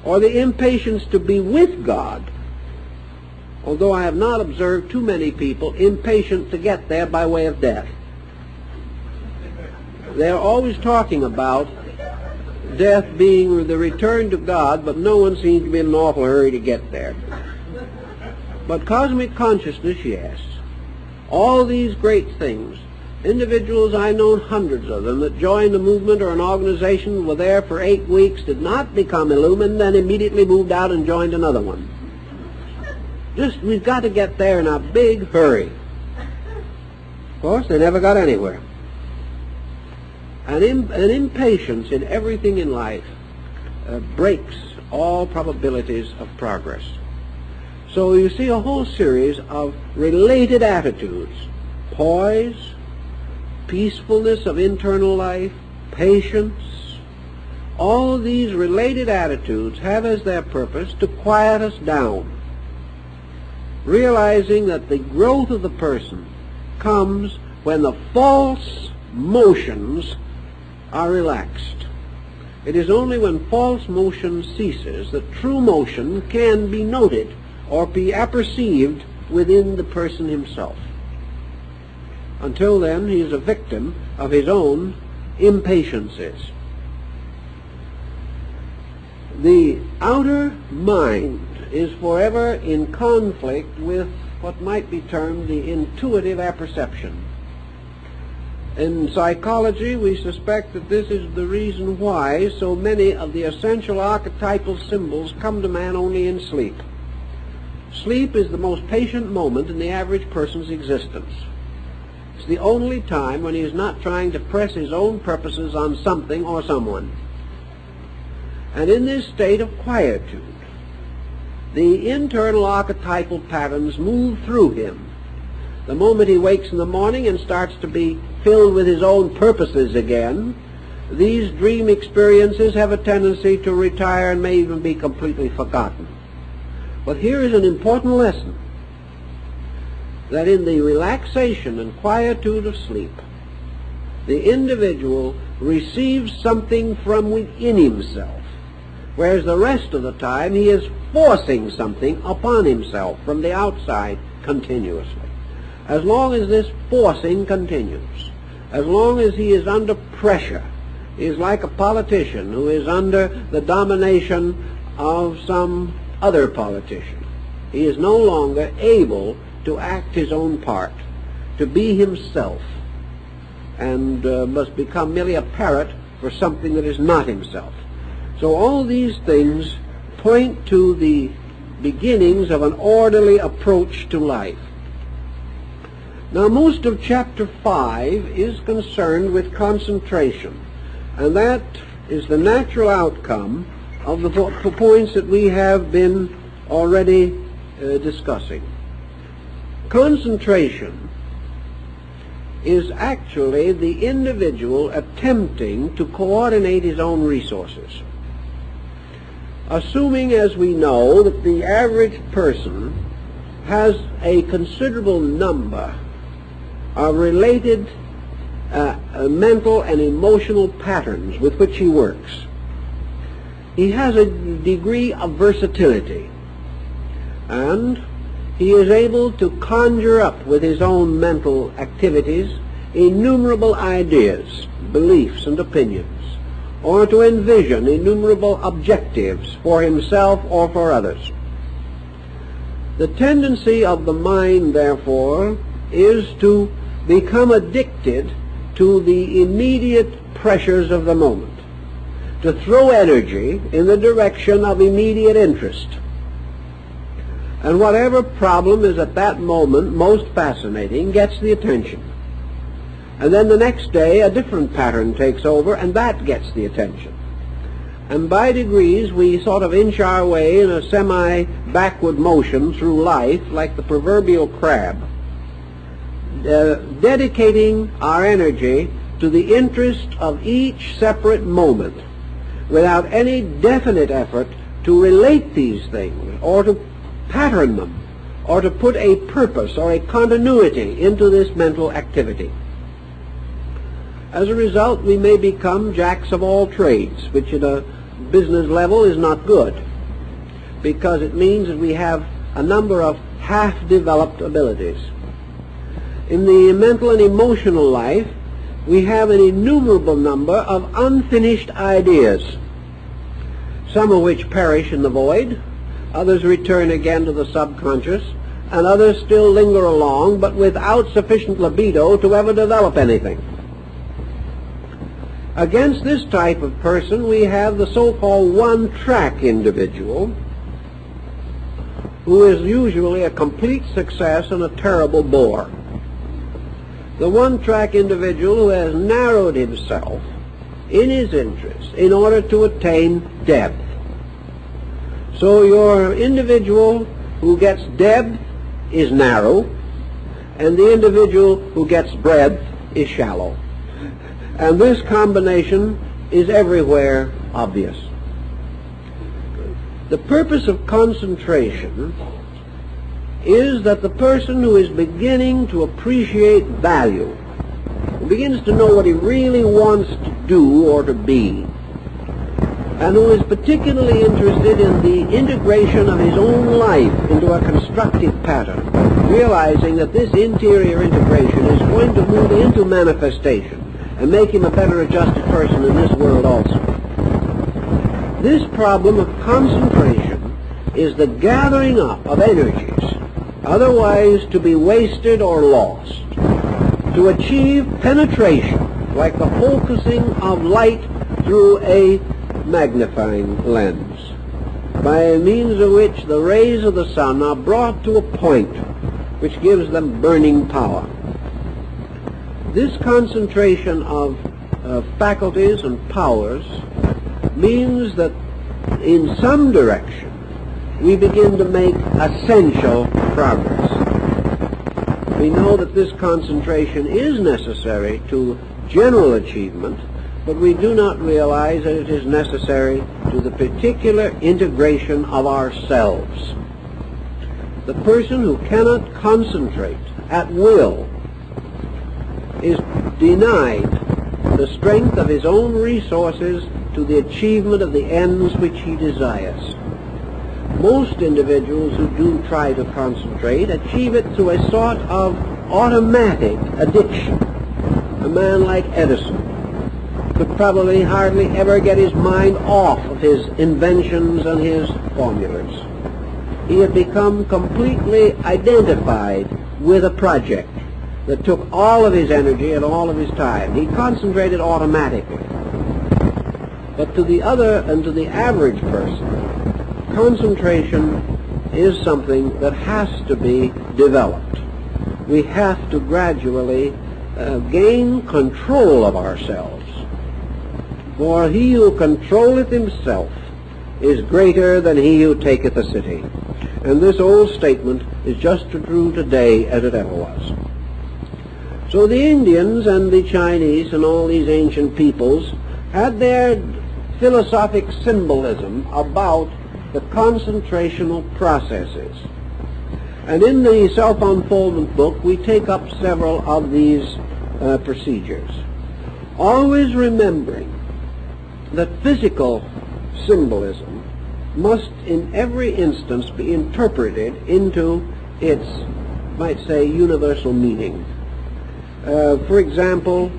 or the impatience to be with God, although I have not observed too many people impatient to get there by way of death. They're always talking about death being the return to God, but no one seems to be in an awful hurry to get there. But cosmic consciousness, yes. All these great things. Individuals, I've known hundreds of them, that joined a movement or an organization, were there for 8 weeks, did not become illumined, then immediately moved out and joined another one. We've got to get there in a big hurry. Of course, they never got anywhere. An impatience in everything in life breaks all probabilities of progress. So you see a whole series of related attitudes: poise, peacefulness of internal life, patience. All of these related attitudes have as their purpose to quiet us down, realizing that the growth of the person comes when the false motions are relaxed. It is only when false motion ceases that true motion can be noted or be apperceived within the person himself. Until then, he is a victim of his own impatiences. The outer mind is forever in conflict with what might be termed the intuitive apperception. In psychology, we suspect that this is the reason why so many of the essential archetypal symbols come to man only in sleep. Sleep is the most patient moment in the average person's existence. It's the only time when he is not trying to press his own purposes on something or someone. And in this state of quietude, the internal archetypal patterns move through him. The moment he wakes in the morning and starts to be filled with his own purposes again, these dream experiences have a tendency to retire and may even be completely forgotten. But here is an important lesson, that in the relaxation and quietude of sleep, the individual receives something from within himself, whereas the rest of the time he is forcing something upon himself from the outside continuously. As long as this forcing continues, as long as he is under pressure, he is like a politician who is under the domination of some other politician. He is no longer able to act his own part, to be himself, and must become merely a parrot for something that is not himself. So all these things point to the beginnings of an orderly approach to life. Now, most of Chapter 5 is concerned with concentration, and that is the natural outcome of the points that we have been already discussing. Concentration is actually the individual attempting to coordinate his own resources. Assuming, as we know, that the average person has a considerable number of related mental and emotional patterns with which he works, he has a degree of versatility, and he is able to conjure up with his own mental activities innumerable ideas, beliefs, and opinions, or to envision innumerable objectives for himself or for others. The tendency of the mind, therefore, is to become addicted to the immediate pressures of the moment, to throw energy in the direction of immediate interest. And whatever problem is at that moment most fascinating gets the attention. And then the next day a different pattern takes over, and that gets the attention. And by degrees we sort of inch our way in a semi-backward motion through life like the proverbial crab, dedicating our energy to the interest of each separate moment without any definite effort to relate these things or to pattern them or to put a purpose or a continuity into this mental activity. As a result, we may become jacks of all trades, which at a business level is not good, because it means that we have a number of half-developed abilities. In the mental and emotional life, we have an innumerable number of unfinished ideas, some of which perish in the void, others return again to the subconscious, and others still linger along, but without sufficient libido to ever develop anything. Against this type of person, we have the so-called one-track individual, who is usually a complete success and a terrible bore. The one-track individual who has narrowed himself in his interests in order to attain depth. So your individual who gets depth is narrow, and the individual who gets breadth is shallow. And this combination is everywhere obvious. The purpose of concentration is that the person who is beginning to appreciate value, who begins to know what he really wants to do or to be, and who is particularly interested in the integration of his own life into a constructive pattern, realizing that this interior integration is going to move into manifestation and make him a better adjusted person in this world also. This problem of concentration is the gathering up of energies, otherwise to be wasted or lost, to achieve penetration, like the focusing of light through a magnifying lens, by means of which the rays of the sun are brought to a point which gives them burning power. This concentration of faculties and powers means that in some direction we begin to make essential progress. We know that this concentration is necessary to general achievement, but we do not realize that it is necessary to the particular integration of ourselves. The person who cannot concentrate at will is denied the strength of his own resources to the achievement of the ends which he desires. Most individuals who do try to concentrate achieve it through a sort of automatic addiction. A man like Edison could probably hardly ever get his mind off of his inventions and his formulas. He had become completely identified with a project that took all of his energy and all of his time. He concentrated automatically. But to the other and to the average person, concentration is something that has to be developed. We have to gradually gain control of ourselves. For he who controlleth himself is greater than he who taketh a city. And this old statement is just as true today as it ever was. So the Indians and the Chinese and all these ancient peoples had their philosophic symbolism about the concentrational processes. And in the Self-Unfoldment book, we take up several of these procedures, always remembering that physical symbolism must in every instance be interpreted into its, might say, universal meaning. For example,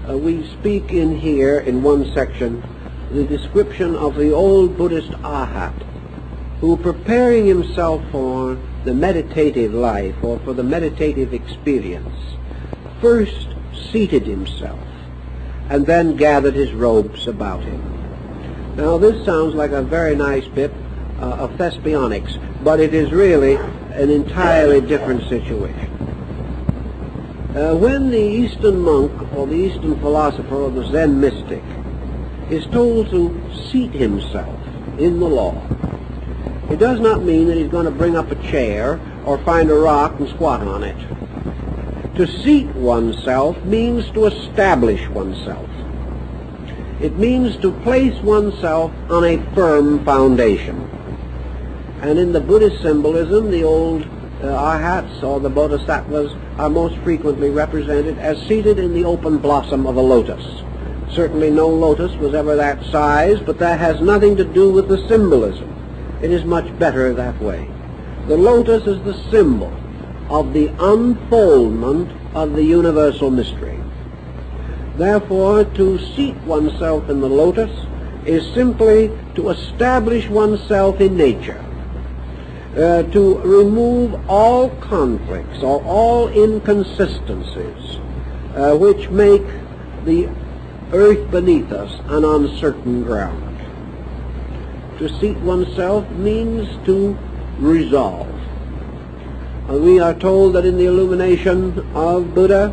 we speak in here in one section the description of the old Buddhist Arhat, who, preparing himself for the meditative life or for the meditative experience, first seated himself and then gathered his robes about him. Now this sounds like a very nice bit of thespionics, but it is really an entirely different situation. When the Eastern monk or the Eastern philosopher or the Zen mystic is told to seat himself in the law, it does not mean that he's going to bring up a chair or find a rock and squat on it. To seat oneself means to establish oneself. It means to place oneself on a firm foundation. And in the Buddhist symbolism, the old arhats or the bodhisattvas are most frequently represented as seated in the open blossom of a lotus. Certainly no lotus was ever that size, but that has nothing to do with the symbolism. It is much better that way. The lotus is the symbol of the unfoldment of the universal mystery. Therefore, to seat oneself in the lotus is simply to establish oneself in nature, to remove all conflicts or all inconsistencies which make the earth beneath us an uncertain ground. To seat oneself means to resolve. We are told that in the illumination of Buddha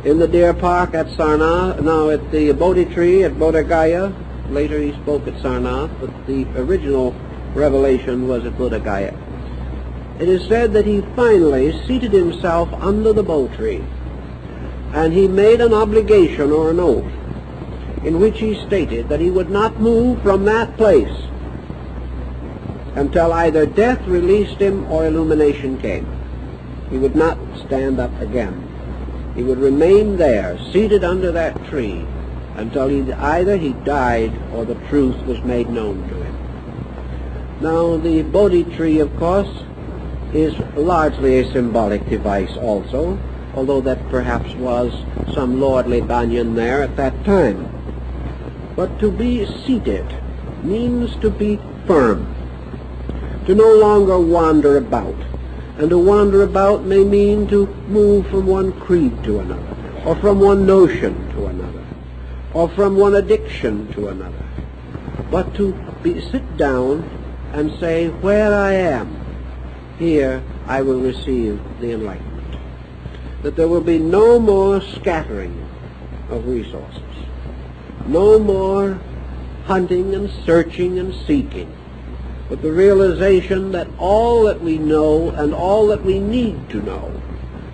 in the deer park at Sarnath, now at the Bodhi tree at Bodhi Gaya, later he spoke at Sarnath, but the original revelation was at Bodhi Gaya. It is said that he finally seated himself under the Bodhi tree, and he made an obligation or an oath in which he stated that he would not move from that place until either death released him or illumination came. He would not stand up again. He would remain there, seated under that tree, until either he died or the truth was made known to him. Now, the Bodhi tree, of course, is largely a symbolic device also, although that perhaps was some lordly banyan there at that time. But to be seated means to be firm, to no longer wander about. And to wander about may mean to move from one creed to another, or from one notion to another, or from one addiction to another. But to sit down and say, where I am, here I will receive the enlightenment. That there will be no more scattering of resources, no more hunting and searching and seeking, but the realization that all that we know and all that we need to know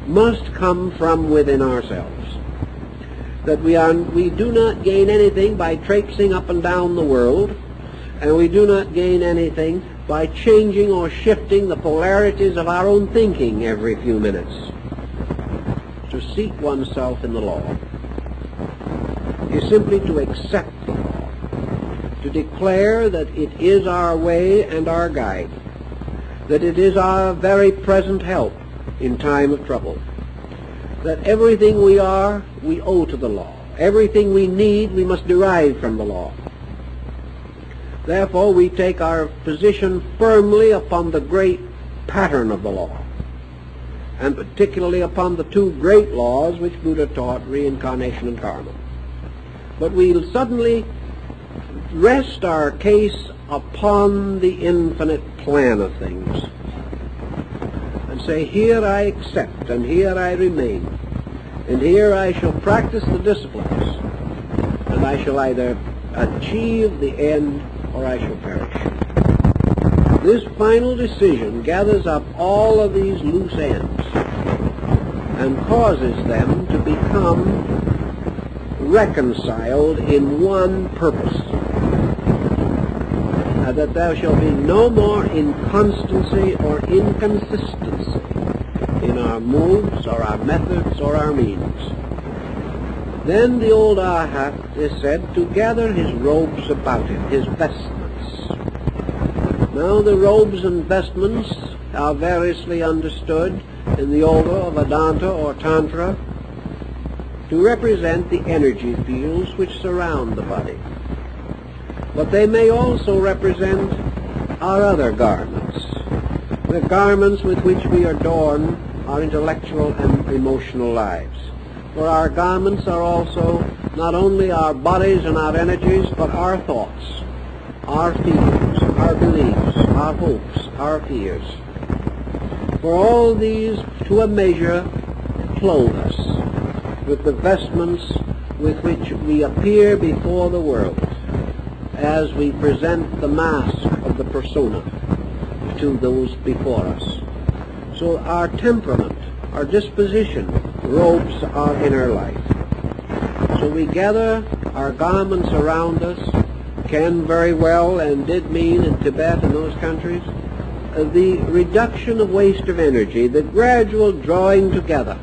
must come from within ourselves. That we do not gain anything by traipsing up and down the world, and we do not gain anything by changing or shifting the polarities of our own thinking every few minutes. To seat oneself in the law is simply to accept the law, to declare that it is our way and our guide, that it is our very present help in time of trouble, that everything we are, we owe to the law. Everything we need, we must derive from the law. Therefore, we take our position firmly upon the great pattern of the law, and particularly upon the two great laws which Buddha taught, reincarnation and karma. But we'll suddenly rest our case upon the infinite plan of things and say, here I accept, and here I remain, and here I shall practice the disciplines, and I shall either achieve the end or I shall perish. This final decision gathers up all of these loose ends and causes them to become reconciled in one purpose, that there shall be no more inconstancy or inconsistency in our moves or our methods or our means. Then the old arhat is said to gather his robes about him, his vestments. Now the robes and vestments are variously understood in the order of Vedanta or Tantra to represent the energy fields which surround the body. But they may also represent our other garments, the garments with which we adorn our intellectual and emotional lives. For our garments are also not only our bodies and our energies, but our thoughts, our feelings, our beliefs, our hopes, our fears. For all these, to a measure, clothe us with the vestments with which we appear before the world as we present the mask of the persona to those before us. So our temperament, our disposition, robes our inner life. So we gather our garments around us, can very well and did mean in Tibet and those countries, the reduction of waste of energy, the gradual drawing together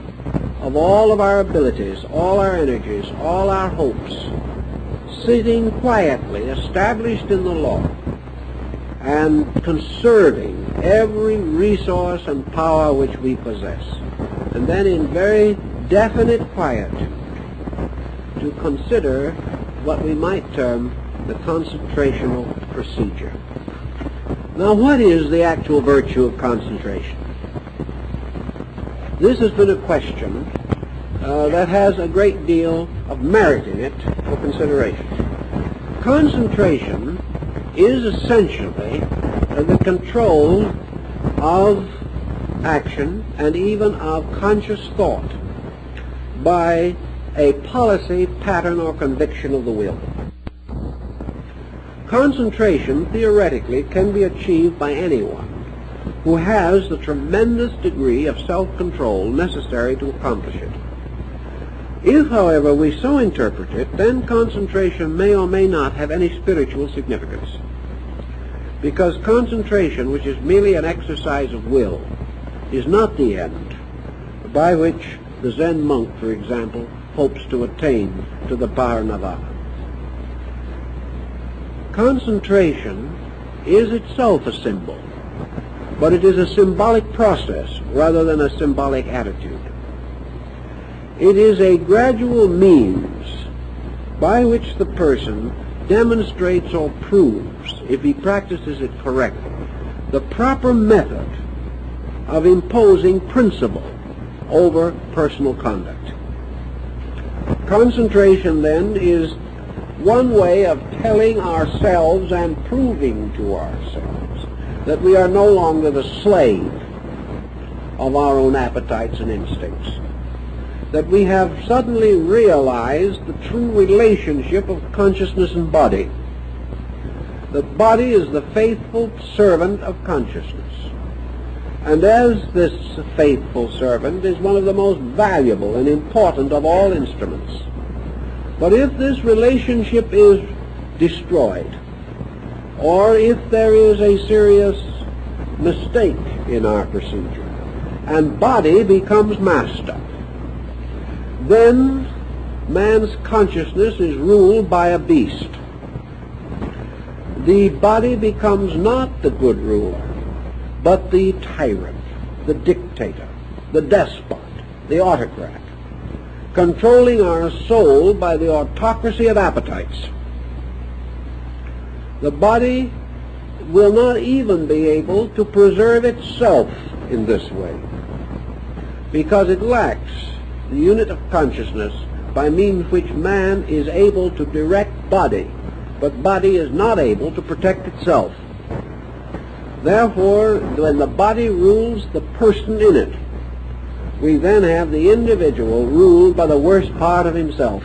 of all of our abilities, all our energies, all our hopes, sitting quietly, established in the law, and conserving every resource and power which we possess. And then in very definite quietude to consider what we might term the concentrational procedure. Now, what is the actual virtue of concentration? This has been a question that has a great deal of merit in it for consideration. Concentration is essentially the control of action and even of conscious thought by a policy, pattern, or conviction of the will. Concentration, theoretically, can be achieved by anyone who has the tremendous degree of self-control necessary to accomplish it. If, however, we so interpret it, then concentration may or may not have any spiritual significance. Because concentration, which is merely an exercise of will, is not the end by which the Zen monk, for example, hopes to attain to the Parinirvana. Concentration is itself a symbol, but it is a symbolic process rather than a symbolic attitude. It is a gradual means by which the person demonstrates or proves, if he practices it correctly, the proper method of imposing principle over personal conduct. Concentration, then, is one way of telling ourselves and proving to ourselves that we are no longer the slave of our own appetites and instincts, that we have suddenly realized the true relationship of consciousness and body. The body is the faithful servant of consciousness, and as this faithful servant is one of the most valuable and important of all instruments. But if this relationship is destroyed, or if there is a serious mistake in our procedure, and body becomes master, then man's consciousness is ruled by a beast. The body becomes not the good ruler, but the tyrant, the dictator, the despot, the autocrat, controlling our soul by the autocracy of appetites. The body will not even be able to preserve itself in this way, because it lacks the unit of consciousness by means which man is able to direct body, but body is not able to protect itself. Therefore, when the body rules the person in it, we then have the individual ruled by the worst part of himself.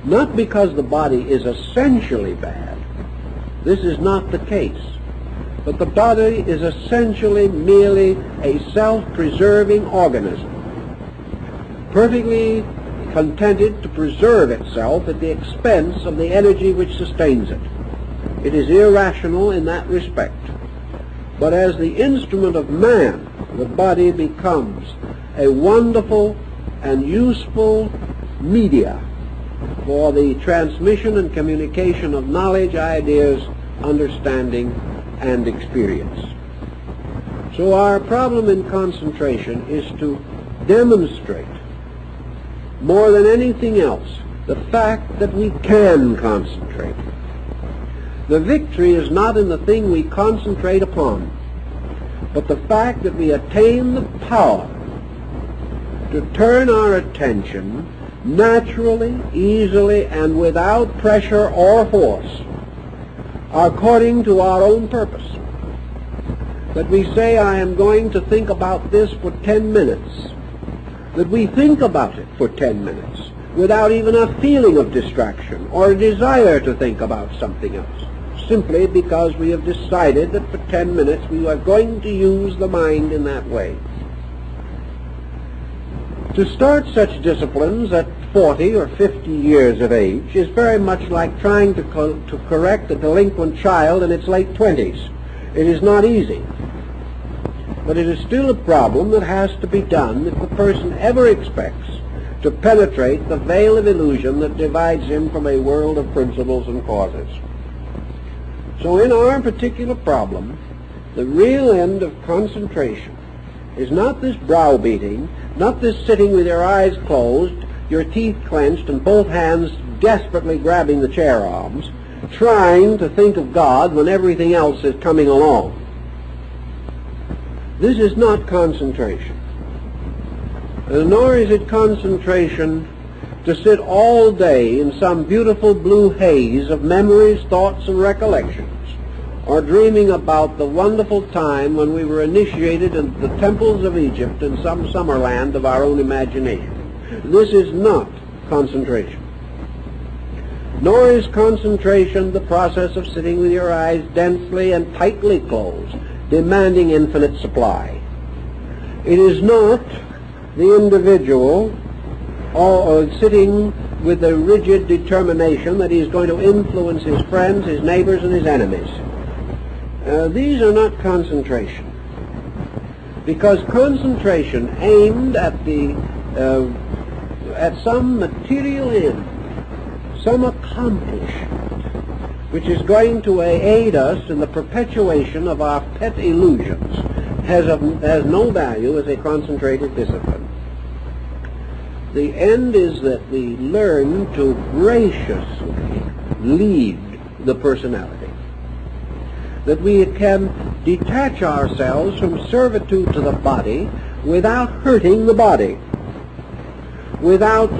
Not because the body is essentially bad. This is not the case. But the body is essentially merely a self-preserving organism, perfectly contented to preserve itself at the expense of the energy which sustains it. It is irrational in that respect. But as the instrument of man, the body becomes a wonderful and useful media for the transmission and communication of knowledge, ideas, understanding, and experience. So our problem in concentration is to demonstrate, more than anything else, the fact that we can concentrate. The victory is not in the thing we concentrate upon, but the fact that we attain the power to turn our attention naturally, easily, and without pressure or force, according to our own purpose. That we say, I am going to think about this for 10 minutes, that we think about it for 10 minutes without even a feeling of distraction or a desire to think about something else, simply because we have decided that for 10 minutes we are going to use the mind in that way. To start such disciplines at 40 or 50 years of age is very much like trying to correct a delinquent child in its late 20s. It is not easy, but it is still a problem that has to be done if the person ever expects to penetrate the veil of illusion that divides him from a world of principles and causes. So in our particular problem, the real end of concentration is not this browbeating, not this sitting with your eyes closed, your teeth clenched, and both hands desperately grabbing the chair arms, trying to think of God when everything else is coming along. This is not concentration. Nor is it concentration to sit all day in some beautiful blue haze of memories, thoughts, and recollections, or dreaming about the wonderful time when we were initiated into the temples of Egypt in some summer land of our own imagination. This is not concentration. Nor is concentration the process of sitting with your eyes densely and tightly closed, demanding infinite supply. It is not the individual or sitting with a rigid determination that he is going to influence his friends, his neighbors, and his enemies. These are not concentration, because concentration aimed at some material end, some accomplishment, which is going to aid us in the perpetuation of our pet illusions, has no value as a concentrated discipline. The end is that we learn to graciously lead the personality, that we can detach ourselves from servitude to the body without hurting the body, without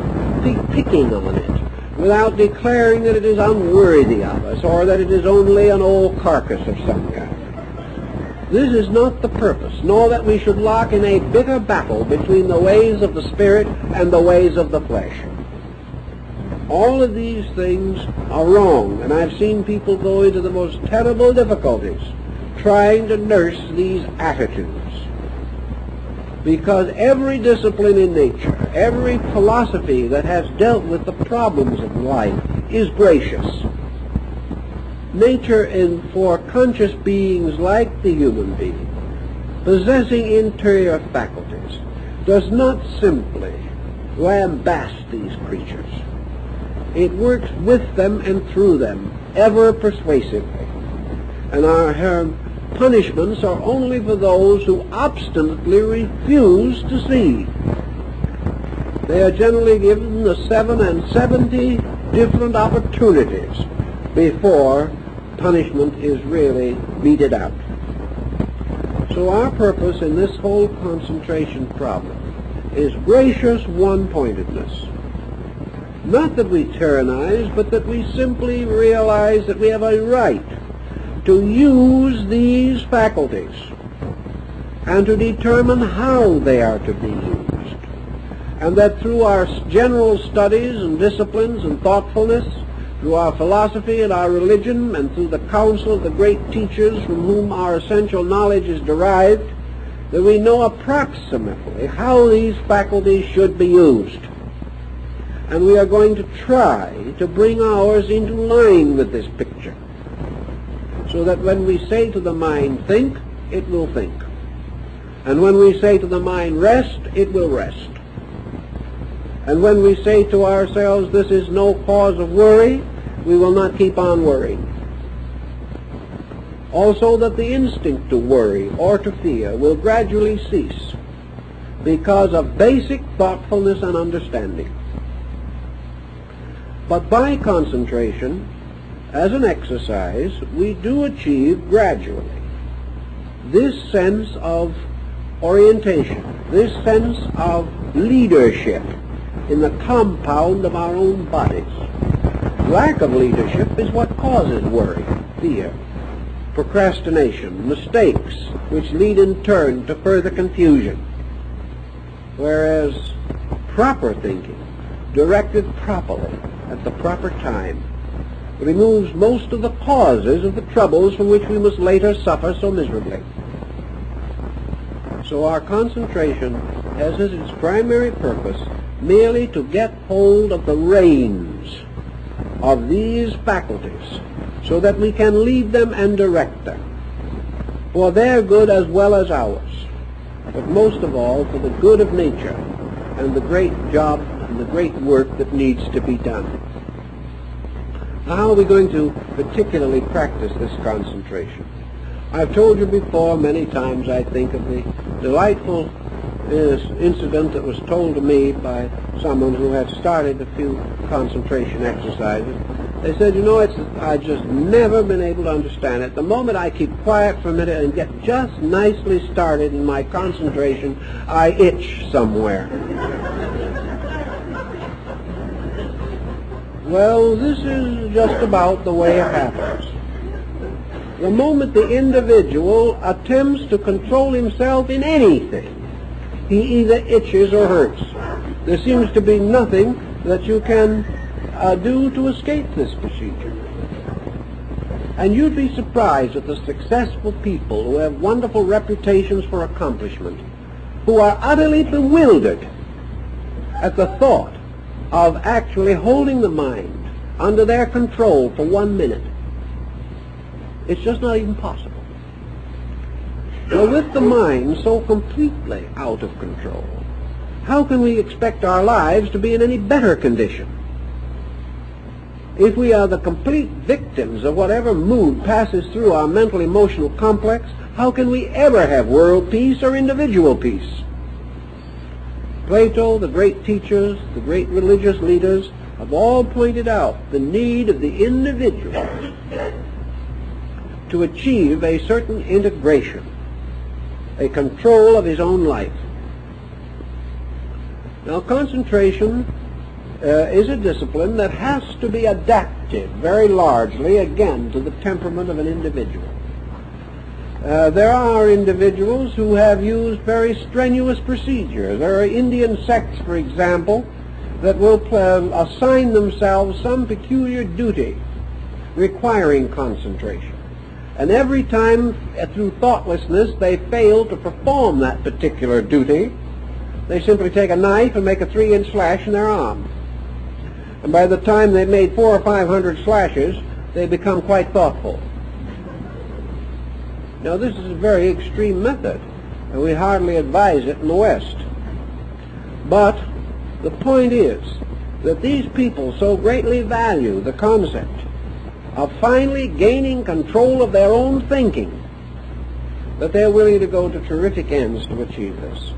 picking on it, without declaring that it is unworthy of us or that it is only an old carcass of some kind. This is not the purpose, nor that we should lock in a bitter battle between the ways of the Spirit and the ways of the flesh. All of these things are wrong, and I've seen people go into the most terrible difficulties trying to nurse these attitudes. Because every discipline in nature, every philosophy that has dealt with the problems of life is gracious. Nature, for conscious beings like the human being, possessing interior faculties, does not simply lambaste these creatures. It works with them and through them, ever persuasively. And her punishments are only for those who obstinately refuse to see. They are generally given the 7 and 70 different opportunities before punishment is really meted out. So our purpose in this whole concentration problem is gracious one-pointedness. Not that we tyrannize, but that we simply realize that we have a right to use these faculties and to determine how they are to be used. And that through our general studies and disciplines and thoughtfulness, through our philosophy and our religion, and through the counsel of the great teachers from whom our essential knowledge is derived, that we know approximately how these faculties should be used. And we are going to try to bring ours into line with this picture, so that when we say to the mind, think, it will think. And when we say to the mind, rest, it will rest. And when we say to ourselves, this is no cause of worry, we will not keep on worrying. Also that the instinct to worry or to fear will gradually cease because of basic thoughtfulness and understanding. But by concentration, as an exercise, we do achieve gradually this sense of orientation, this sense of leadership in the compound of our own bodies. Lack of leadership is what causes worry, fear, procrastination, mistakes, which lead in turn to further confusion. Whereas proper thinking, directed properly at the proper time, removes most of the causes of the troubles from which we must later suffer so miserably. So our concentration has as its primary purpose merely to get hold of the reins of these faculties so that we can lead them and direct them for their good as well as ours, but most of all for the good of nature and the great job and the great work that needs to be done. Now, how are we going to particularly practice this concentration? I've told you before many times, I think, of the delightful incident that was told to me by someone who had started a few concentration exercises. They said, I've just never been able to understand it. The moment I keep quiet for a minute and get just nicely started in my concentration, I itch somewhere. Well, this is just about the way it happens. The moment the individual attempts to control himself in anything, he either itches or hurts. There seems to be nothing that you can do to escape this procedure. And you'd be surprised at the successful people who have wonderful reputations for accomplishment, who are utterly bewildered at the thought of actually holding the mind under their control for 1 minute. It's just not even possible. Well, with the mind so completely out of control, how can we expect our lives to be in any better condition? If we are the complete victims of whatever mood passes through our mental-emotional complex, how can we ever have world peace or individual peace? Plato, the great teachers, the great religious leaders have all pointed out the need of the individual to achieve a certain integration, a control of his own life. Now, concentration is a discipline that has to be adapted very largely, again, to the temperament of an individual. There are individuals who have used very strenuous procedures. There are Indian sects, for example, that will assign themselves some peculiar duty requiring concentration. And every time, through thoughtlessness, they fail to perform that particular duty, they simply take a knife and make a 3-inch slash in their arm. And by the time they've made 400 or 500 slashes, they become quite thoughtful. Now, this is a very extreme method, and we hardly advise it in the West. But the point is that these people so greatly value the concept of finally gaining control of their own thinking that they're willing to go to terrific ends to achieve this.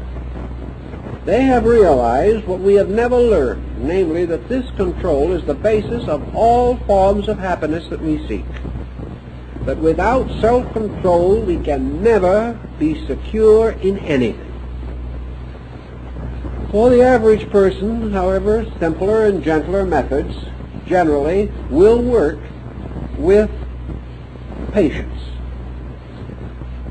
They have realized what we have never learned, namely that this control is the basis of all forms of happiness that we seek. That without self-control we can never be secure in anything. For the average person, however, simpler and gentler methods generally will work with patience.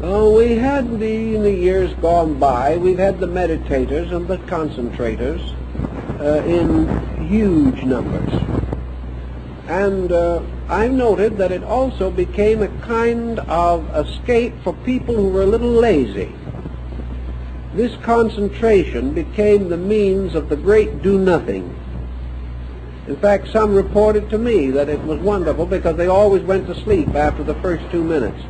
We had in the years gone by, we've had the meditators and the concentrators in huge numbers. And I've noted that it also became a kind of escape for people who were a little lazy. This concentration became the means of the great do-nothing. In fact, some reported to me that it was wonderful because they always went to sleep after the first 2 minutes.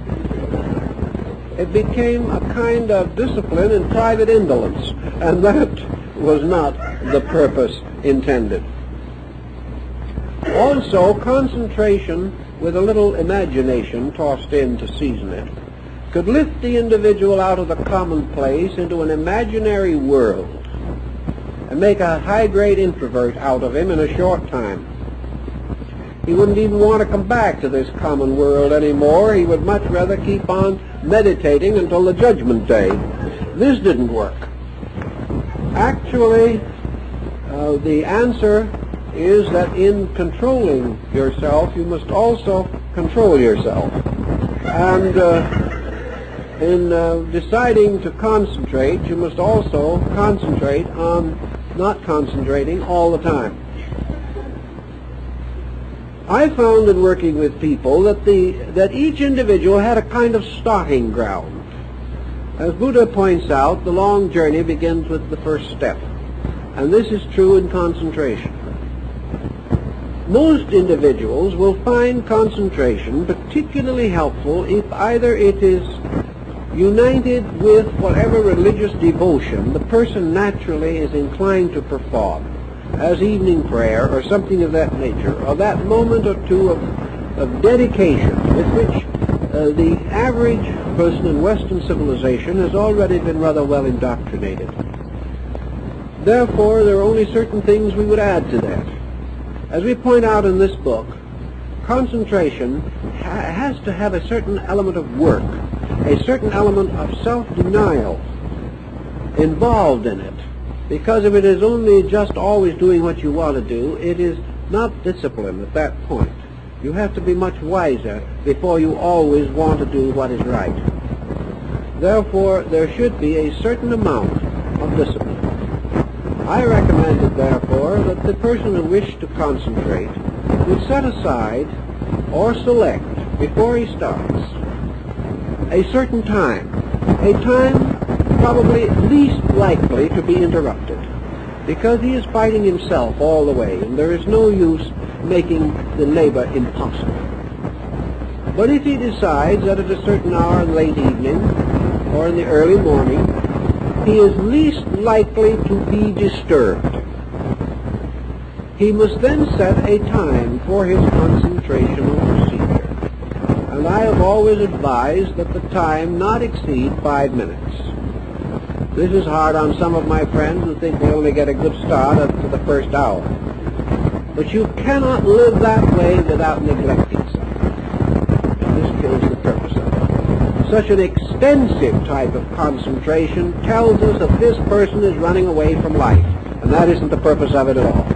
It became a kind of discipline in private indolence, and that was not the purpose intended. Also, concentration with a little imagination tossed in to season it could lift the individual out of the commonplace into an imaginary world and make a high-grade introvert out of him in a short time. He wouldn't even want to come back to this common world anymore. He would much rather keep on meditating until the judgment day. This didn't work. Actually, the answer is that in controlling yourself, you must also control yourself. And in deciding to concentrate, you must also concentrate on not concentrating all the time. I found in working with people that each individual had a kind of starting ground. As Buddha points out, the long journey begins with the first step, and this is true in concentration. Most individuals will find concentration particularly helpful if either it is united with whatever religious devotion the person naturally is inclined to perform, as evening prayer or something of that nature, or that moment or two of dedication with which the average person in Western civilization has already been rather well indoctrinated. Therefore, there are only certain things we would add to that. As we point out in this book, concentration has to have a certain element of work, a certain element of self-denial involved in it. Because if it is only just always doing what you want to do, it is not discipline at that point. You have to be much wiser before you always want to do what is right. Therefore, there should be a certain amount of discipline. I recommended, therefore, that the person who wished to concentrate would set aside or select, before he starts, a certain time, a time probably least likely to be interrupted, because he is fighting himself all the way, and there is no use making the labor impossible. But if he decides that at a certain hour in the late evening or in the early morning, he is least likely to be disturbed, he must then set a time for his concentrational procedure. And I have always advised that the time not exceed 5 minutes. This is hard on some of my friends who think they only get a good start after the first hour. But you cannot live that way without neglecting something. This kills the purpose of it. Such an extensive type of concentration tells us that this person is running away from life, and that isn't the purpose of it at all.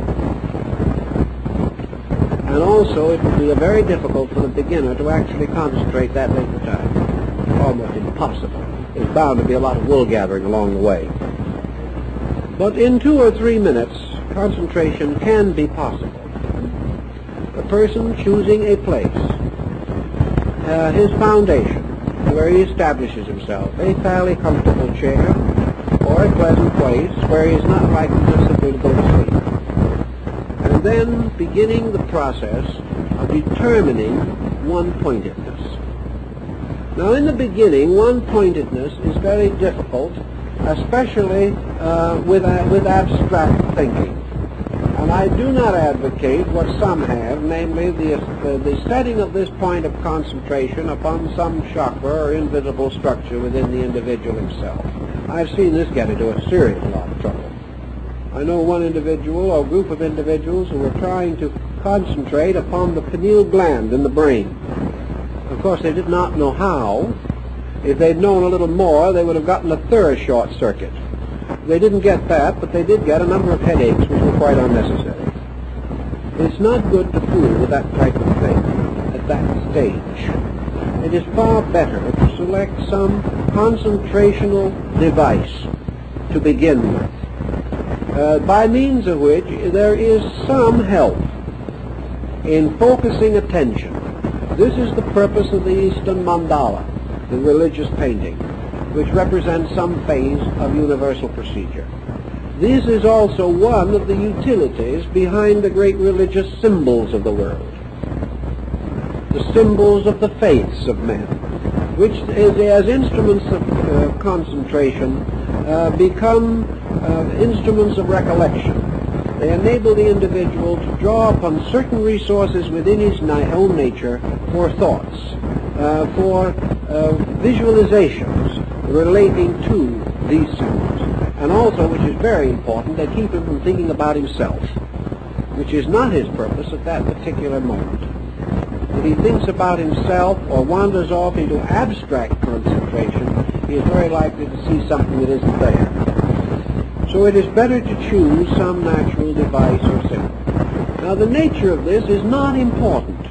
And also, it would be very difficult for the beginner to actually concentrate that length of time. Almost impossible. There's bound to be a lot of wool gathering along the way. But in 2 or 3 minutes, concentration can be possible. The person choosing a place, his foundation, where he establishes himself, a fairly comfortable chair, or a pleasant place where he is not likely to simply go to sleep. And then beginning the process of determining one-pointedness. Now, in the beginning, one-pointedness is very difficult, especially with abstract thinking. And I do not advocate what some have, namely the setting of this point of concentration upon some chakra or invisible structure within the individual himself. I've seen this get into a serious lot of trouble. I know one individual or group of individuals who were trying to concentrate upon the pineal gland in the brain. Of course, they did not know how. If they'd known a little more, they would have gotten a third short circuit. They didn't get that, but they did get a number of headaches which were quite unnecessary. It's not good to fool with that type of thing at that stage. It is far better to select some concentrational device to begin with, by means of which there is some help in focusing attention. This is the purpose of the Eastern mandala, the religious painting, which represents some phase of universal procedure. This is also one of the utilities behind the great religious symbols of the world, the symbols of the faiths of men, which as instruments of concentration become instruments of recollection. They enable the individual to draw upon certain resources within his own nature for thoughts, for visualizations relating to these symbols. And also, which is very important, they keep him from thinking about himself, which is not his purpose at that particular moment. If he thinks about himself or wanders off into abstract concentration, he is very likely to see something that isn't there. So it is better to choose some natural device or symbol. Now, the nature of this is not important.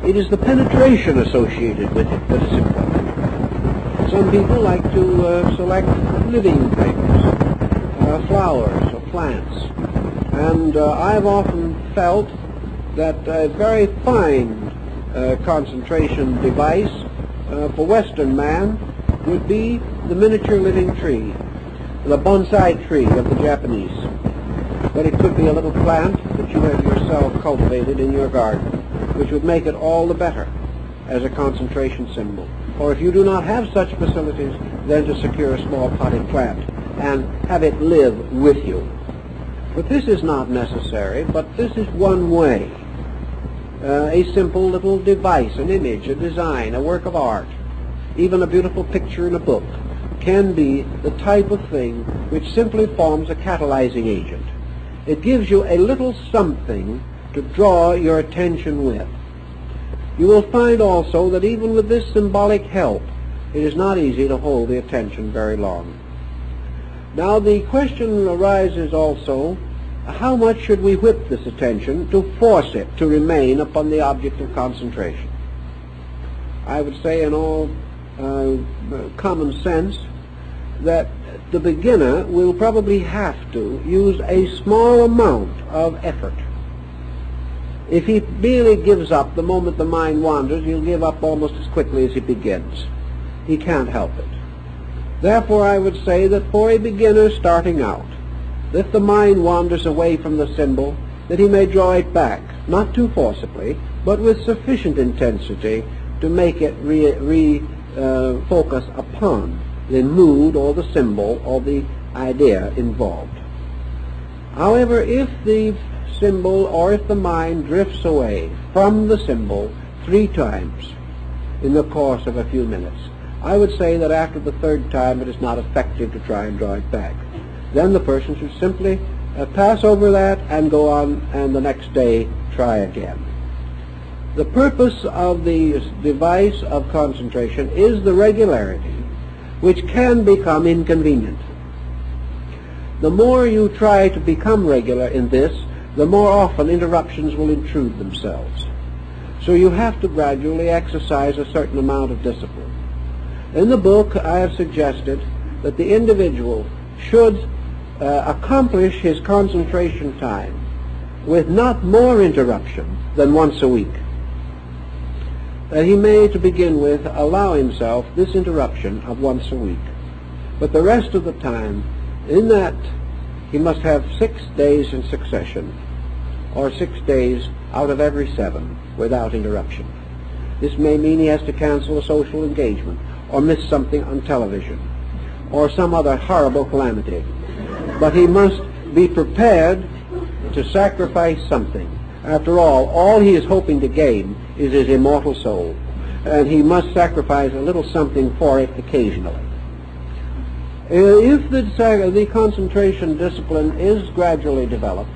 It is the penetration associated with it that is important. Some people like to select living things, flowers or plants. And I've often felt that a very fine concentration device for Western man would be the miniature living tree, the bonsai tree of the Japanese. But it could be a little plant that you have yourself cultivated in your garden, which would make it all the better as a concentration symbol. Or if you do not have such facilities, then to secure a small potted plant and have it live with you. But this is not necessary, but this is one way. A simple little device, an image, a design, a work of art, even a beautiful picture in a book, can be the type of thing which simply forms a catalyzing agent. It gives you a little something to draw your attention with. You will find also that even with this symbolic help, it is not easy to hold the attention very long. Now the question arises also, how much should we whip this attention to force it to remain upon the object of concentration? I would say in all common sense that the beginner will probably have to use a small amount of effort. If he merely gives up the moment the mind wanders, he'll give up almost as quickly as he begins. He can't help it. Therefore, I would say that for a beginner starting out, if the mind wanders away from the symbol, that he may draw it back, not too forcibly, but with sufficient intensity to make it focus upon the mood or the symbol or the idea involved. However, if the symbol or if the mind drifts away from the symbol 3 times in the course of a few minutes, I would say that after the 3rd time it is not effective to try and draw it back. Then the person should simply pass over that and go on, and the next day try again. The purpose of the device of concentration is the regularity, which can become inconvenient. The more you try to become regular in this, the more often interruptions will intrude themselves. So you have to gradually exercise a certain amount of discipline. In the book, I have suggested that the individual should accomplish his concentration time with not more interruption than once a week. That he may, to begin with, allow himself this interruption of once a week. But the rest of the time, in that, he must have 6 days in succession, or 6 days out of every 7 without interruption. This may mean he has to cancel a social engagement, or miss something on television, or some other horrible calamity. But he must be prepared to sacrifice something. After all he is hoping to gain is his immortal soul, and he must sacrifice a little something for it occasionally. If the concentration discipline is gradually developed,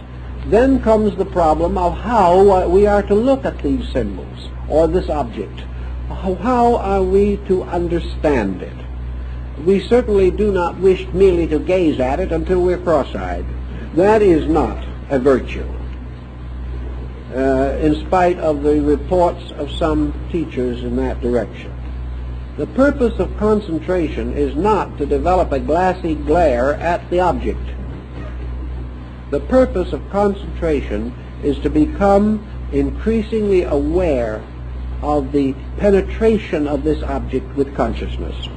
then comes the problem of how we are to look at these symbols, or this object. How are we to understand it? We certainly do not wish merely to gaze at it until we're cross-eyed. That is not a virtue, in spite of the reports of some teachers in that direction. The purpose of concentration is not to develop a glassy glare at the object. The purpose of concentration is to become increasingly aware of the penetration of this object with consciousness.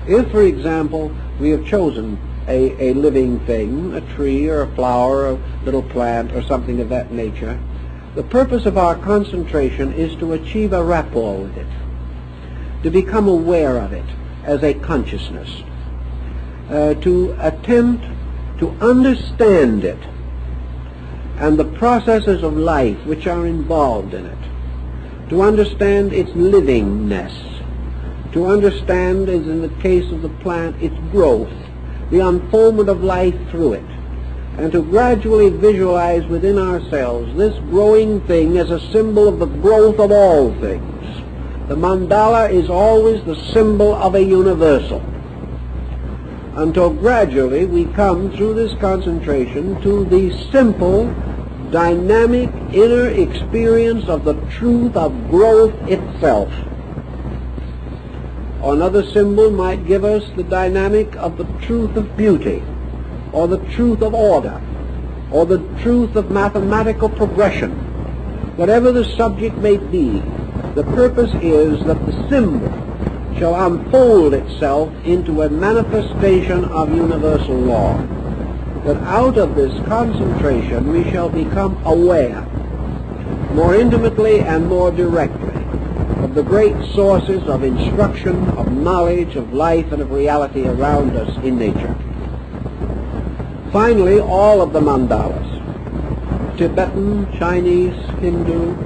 If, for example, we have chosen a living thing, a tree or a flower, a little plant or something of that nature, the purpose of our concentration is to achieve a rapport with it, to become aware of it as a consciousness, to attempt to understand it and the processes of life which are involved in it, to understand its livingness, to understand, as in the case of the plant, its growth, the unfoldment of life through it, and to gradually visualize within ourselves this growing thing as a symbol of the growth of all things. The mandala is always the symbol of a universal, until gradually we come through this concentration to the simple, dynamic inner experience of the truth of growth itself. Another symbol might give us the dynamic of the truth of beauty, or the truth of order, or the truth of mathematical progression. Whatever the subject may be, the purpose is that the symbol shall unfold itself into a manifestation of universal law. That out of this concentration we shall become aware, more intimately and more directly, of the great sources of instruction, of knowledge, of life, and of reality around us in nature. Finally, all of the mandalas, Tibetan, Chinese, Hindu,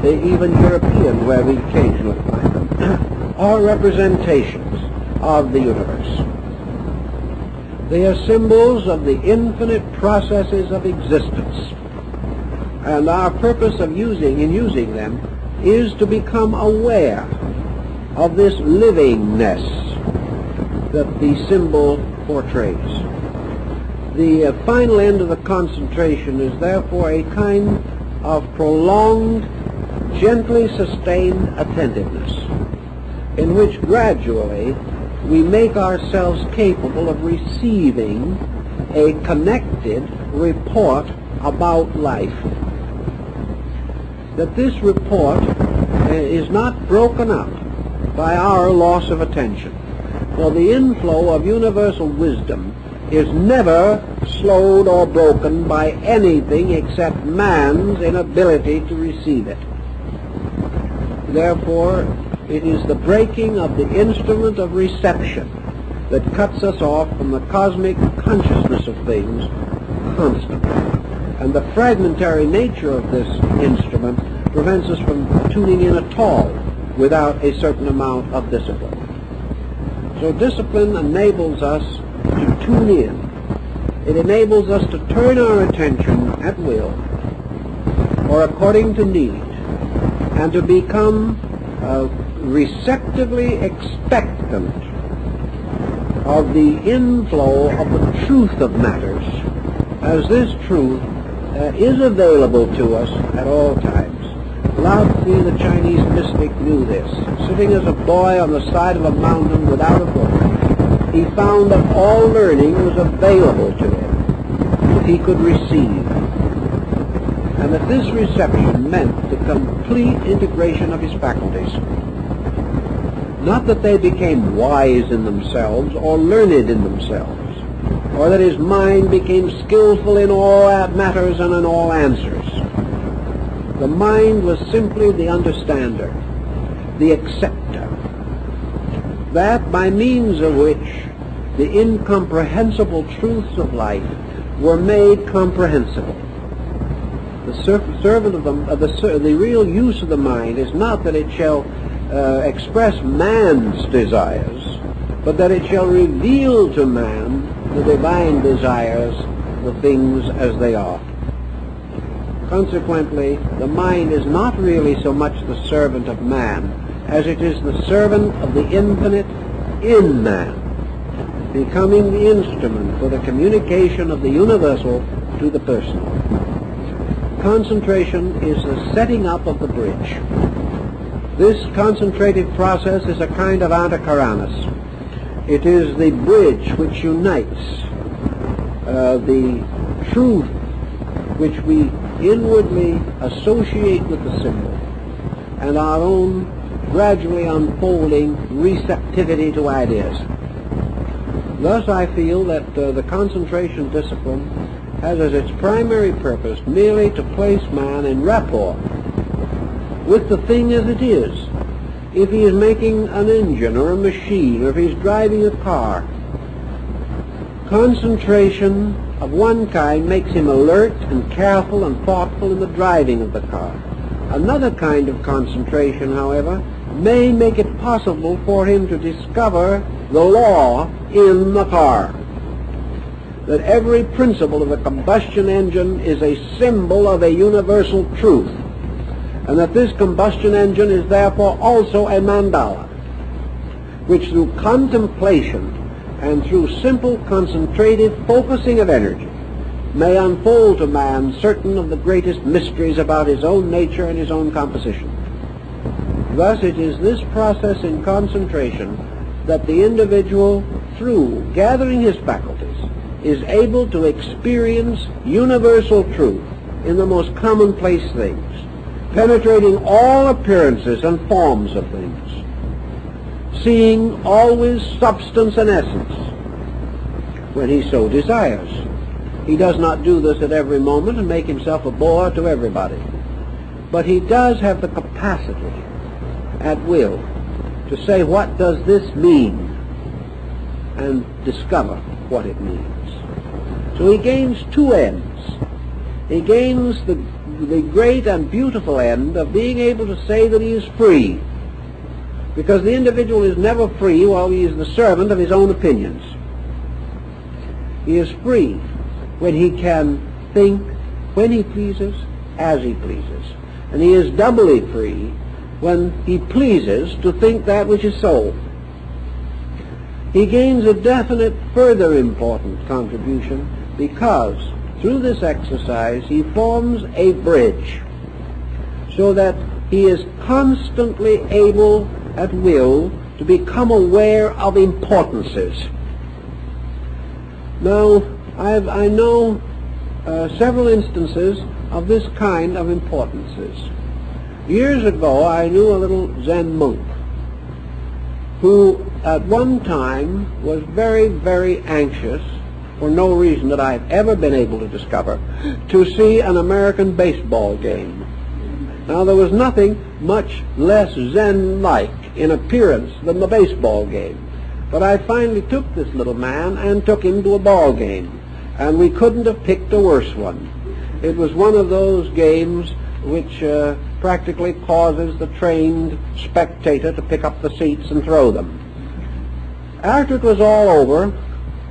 even European, where we occasionally find them, are representations of the universe. They are symbols of the infinite processes of existence, and our purpose in using them is to become aware of this livingness that the symbol portrays. The final end of the concentration is therefore a kind of prolonged, gently sustained attentiveness, in which gradually we make ourselves capable of receiving a connected report about life. That this report is not broken up by our loss of attention, for the inflow of universal wisdom is never slowed or broken by anything except man's inability to receive it. Therefore, it is the breaking of the instrument of reception that cuts us off from the cosmic consciousness of things constantly. And the fragmentary nature of this instrument prevents us from tuning in at all without a certain amount of discipline. So discipline enables us to tune in. It enables us to turn our attention at will or according to need, and to become receptively expectant of the inflow of the truth of matters, as this truth is available to us at all times. Lao Tzu, the Chinese mystic, knew this. Sitting as a boy on the side of a mountain without a book, he found that all learning was available to him if he could receive, and that this reception meant the complete integration of his faculties. Not that they became wise in themselves or learned in themselves, or that his mind became skillful in all matters and in all answers. The mind was simply the understander, the acceptor, that by means of which the incomprehensible truths of life were made comprehensible. The real use of the mind is not that it shall express man's desires, but that it shall reveal to man the divine desires, the things as they are. Consequently, the mind is not really so much the servant of man as it is the servant of the infinite in man, becoming the instrument for the communication of the universal to the personal. Concentration is the setting up of the bridge. This concentrative process is a kind of antakaranas. It is the bridge which unites the truth which we inwardly associate with the symbol and our own gradually unfolding receptivity to ideas. Thus I feel that the concentration discipline has as its primary purpose merely to place man in rapport with the thing as it is. If he is making an engine or a machine, or if he's driving a car, concentration of one kind makes him alert and careful and thoughtful in the driving of the car. Another kind of concentration, however, may make it possible for him to discover the law in the car. That every principle of the combustion engine is a symbol of a universal truth, and that this combustion engine is therefore also a mandala, which through contemplation and through simple concentrative focusing of energy may unfold to man certain of the greatest mysteries about his own nature and his own composition. Thus it is this process in concentration that the individual, through gathering his faculties is able to experience universal truth in the most commonplace things, penetrating all appearances and forms of things, seeing always substance and essence when he so desires. He does not do this at every moment and make himself a bore to everybody, but he does have the capacity at will to say, what does this mean, and discover what it means. So he gains two ends. He gains the great and beautiful end of being able to say that he is free, because the individual is never free while he is the servant of his own opinions. He is free when he can think when he pleases, as he pleases. And he is doubly free when he pleases to think that which is so. He gains a definite further important contribution because through this exercise he forms a bridge so that he is constantly able at will to become aware of importances. Now, I know several instances of this kind of importances. Years ago, I knew a little Zen monk who at one time was very, very anxious, for no reason that I've ever been able to discover, to see an American baseball game. Now, there was nothing much less Zen-like in appearance than the baseball game, but I finally took this little man and took him to a ball game, and we couldn't have picked a worse one. It was one of those games which practically causes the trained spectator to pick up the seats and throw them. After it was all over,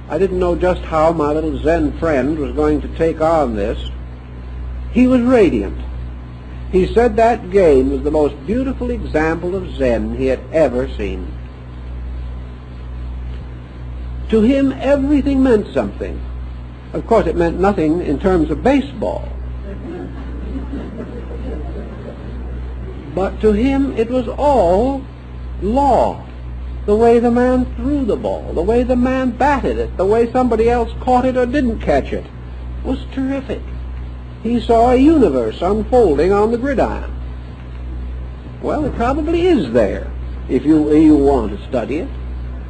I didn't know just how my little Zen friend was going to take on this. He was radiant. He said that game was the most beautiful example of Zen he had ever seen. To him, everything meant something. Of course, it meant nothing in terms of baseball. But to him, it was all law. The way the man threw the ball, the way the man batted it, the way somebody else caught it or didn't catch it was terrific. He saw a universe unfolding on the gridiron. Well, it probably is there if you want to study it,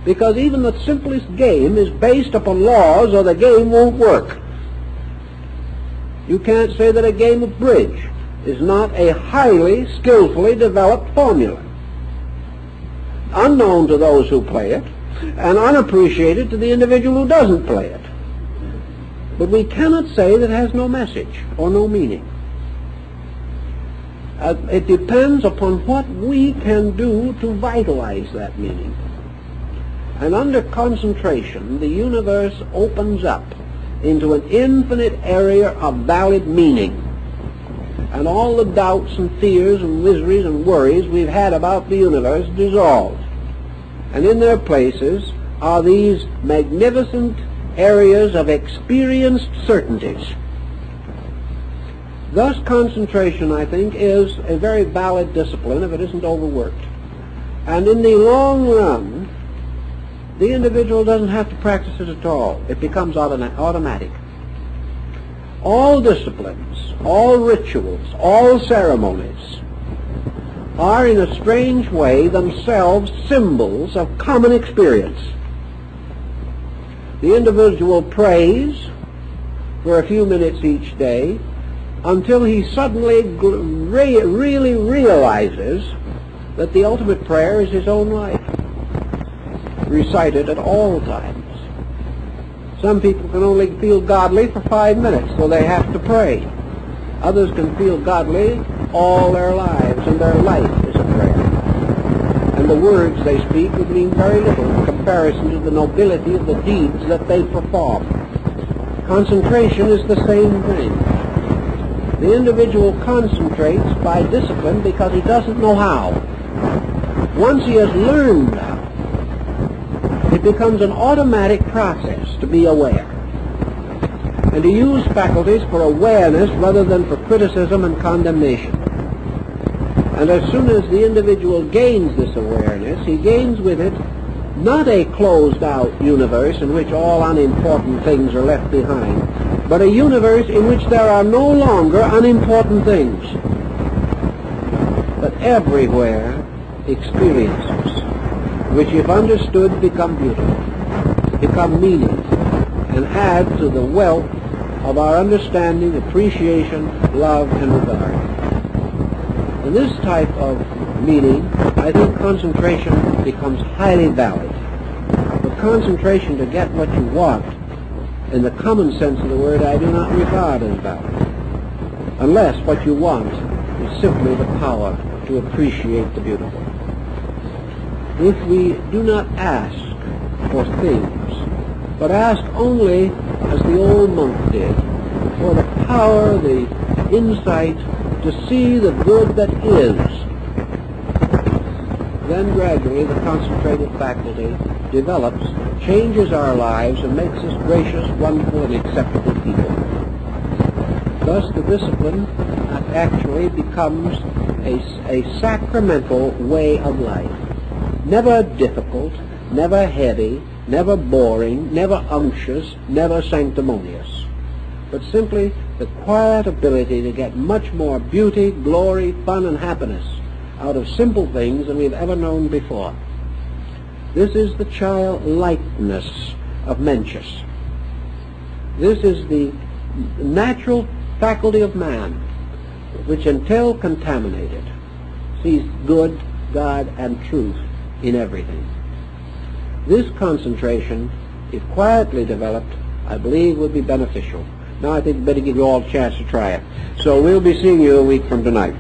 because even the simplest game is based upon laws or the game won't work. You can't say that a game of bridge is not a highly, skillfully developed formula, unknown to those who play it and unappreciated to the individual who doesn't play it. But we cannot say that it has no message or no meaning. It depends upon what we can do to vitalize that meaning. And under concentration, the universe opens up into an infinite area of valid meaning. And all the doubts and fears and miseries and worries we've had about the universe dissolve. And in their places are these magnificent areas of experienced certainties. Thus, concentration, I think, is a very valid discipline if it isn't overworked. And in the long run, the individual doesn't have to practice it at all. It becomes automatic. All disciplines, all rituals, all ceremonies are in a strange way themselves symbols of common experience. The individual prays for a few minutes each day until he suddenly really realizes that the ultimate prayer is his own life, recited at all times. Some people can only feel godly for 5 minutes, so they have to pray. Others can feel godly all their lives, and their life is a prayer. And the words they speak would mean very little in comparison to the nobility of the deeds that they perform. Concentration is the same thing. The individual concentrates by discipline because he doesn't know how. Once he has learned how, it becomes an automatic process to be aware and to use faculties for awareness rather than for criticism and condemnation. And as soon as the individual gains this awareness, he gains with it not a closed-out universe in which all unimportant things are left behind, but a universe in which there are no longer unimportant things, but everywhere experiences, which if understood become beautiful, become meaning, and add to the wealth of our understanding, appreciation, love, and regard. In this type of meaning, I think concentration becomes highly valid. But concentration to get what you want, in the common sense of the word, I do not regard as valid, unless what you want is simply the power to appreciate the beautiful. If we do not ask for things, but ask only, as the old monk did, for the power, the insight to see the good that is, then gradually the concentrated faculty develops, changes our lives, and makes us gracious, wonderful, and acceptable people. Thus the discipline actually becomes a sacramental way of life. Never difficult, never heavy, never boring, never unctuous, never sanctimonious, but simply the quiet ability to get much more beauty, glory, fun, and happiness out of simple things than we've ever known before. This is the childlikeness of Mencius. This is the natural faculty of man, which until contaminated, sees good, God, and truth in everything. This concentration, if quietly developed, I believe would be beneficial. Now I think I'd better give you all a chance to try it. So we'll be seeing you a week from tonight.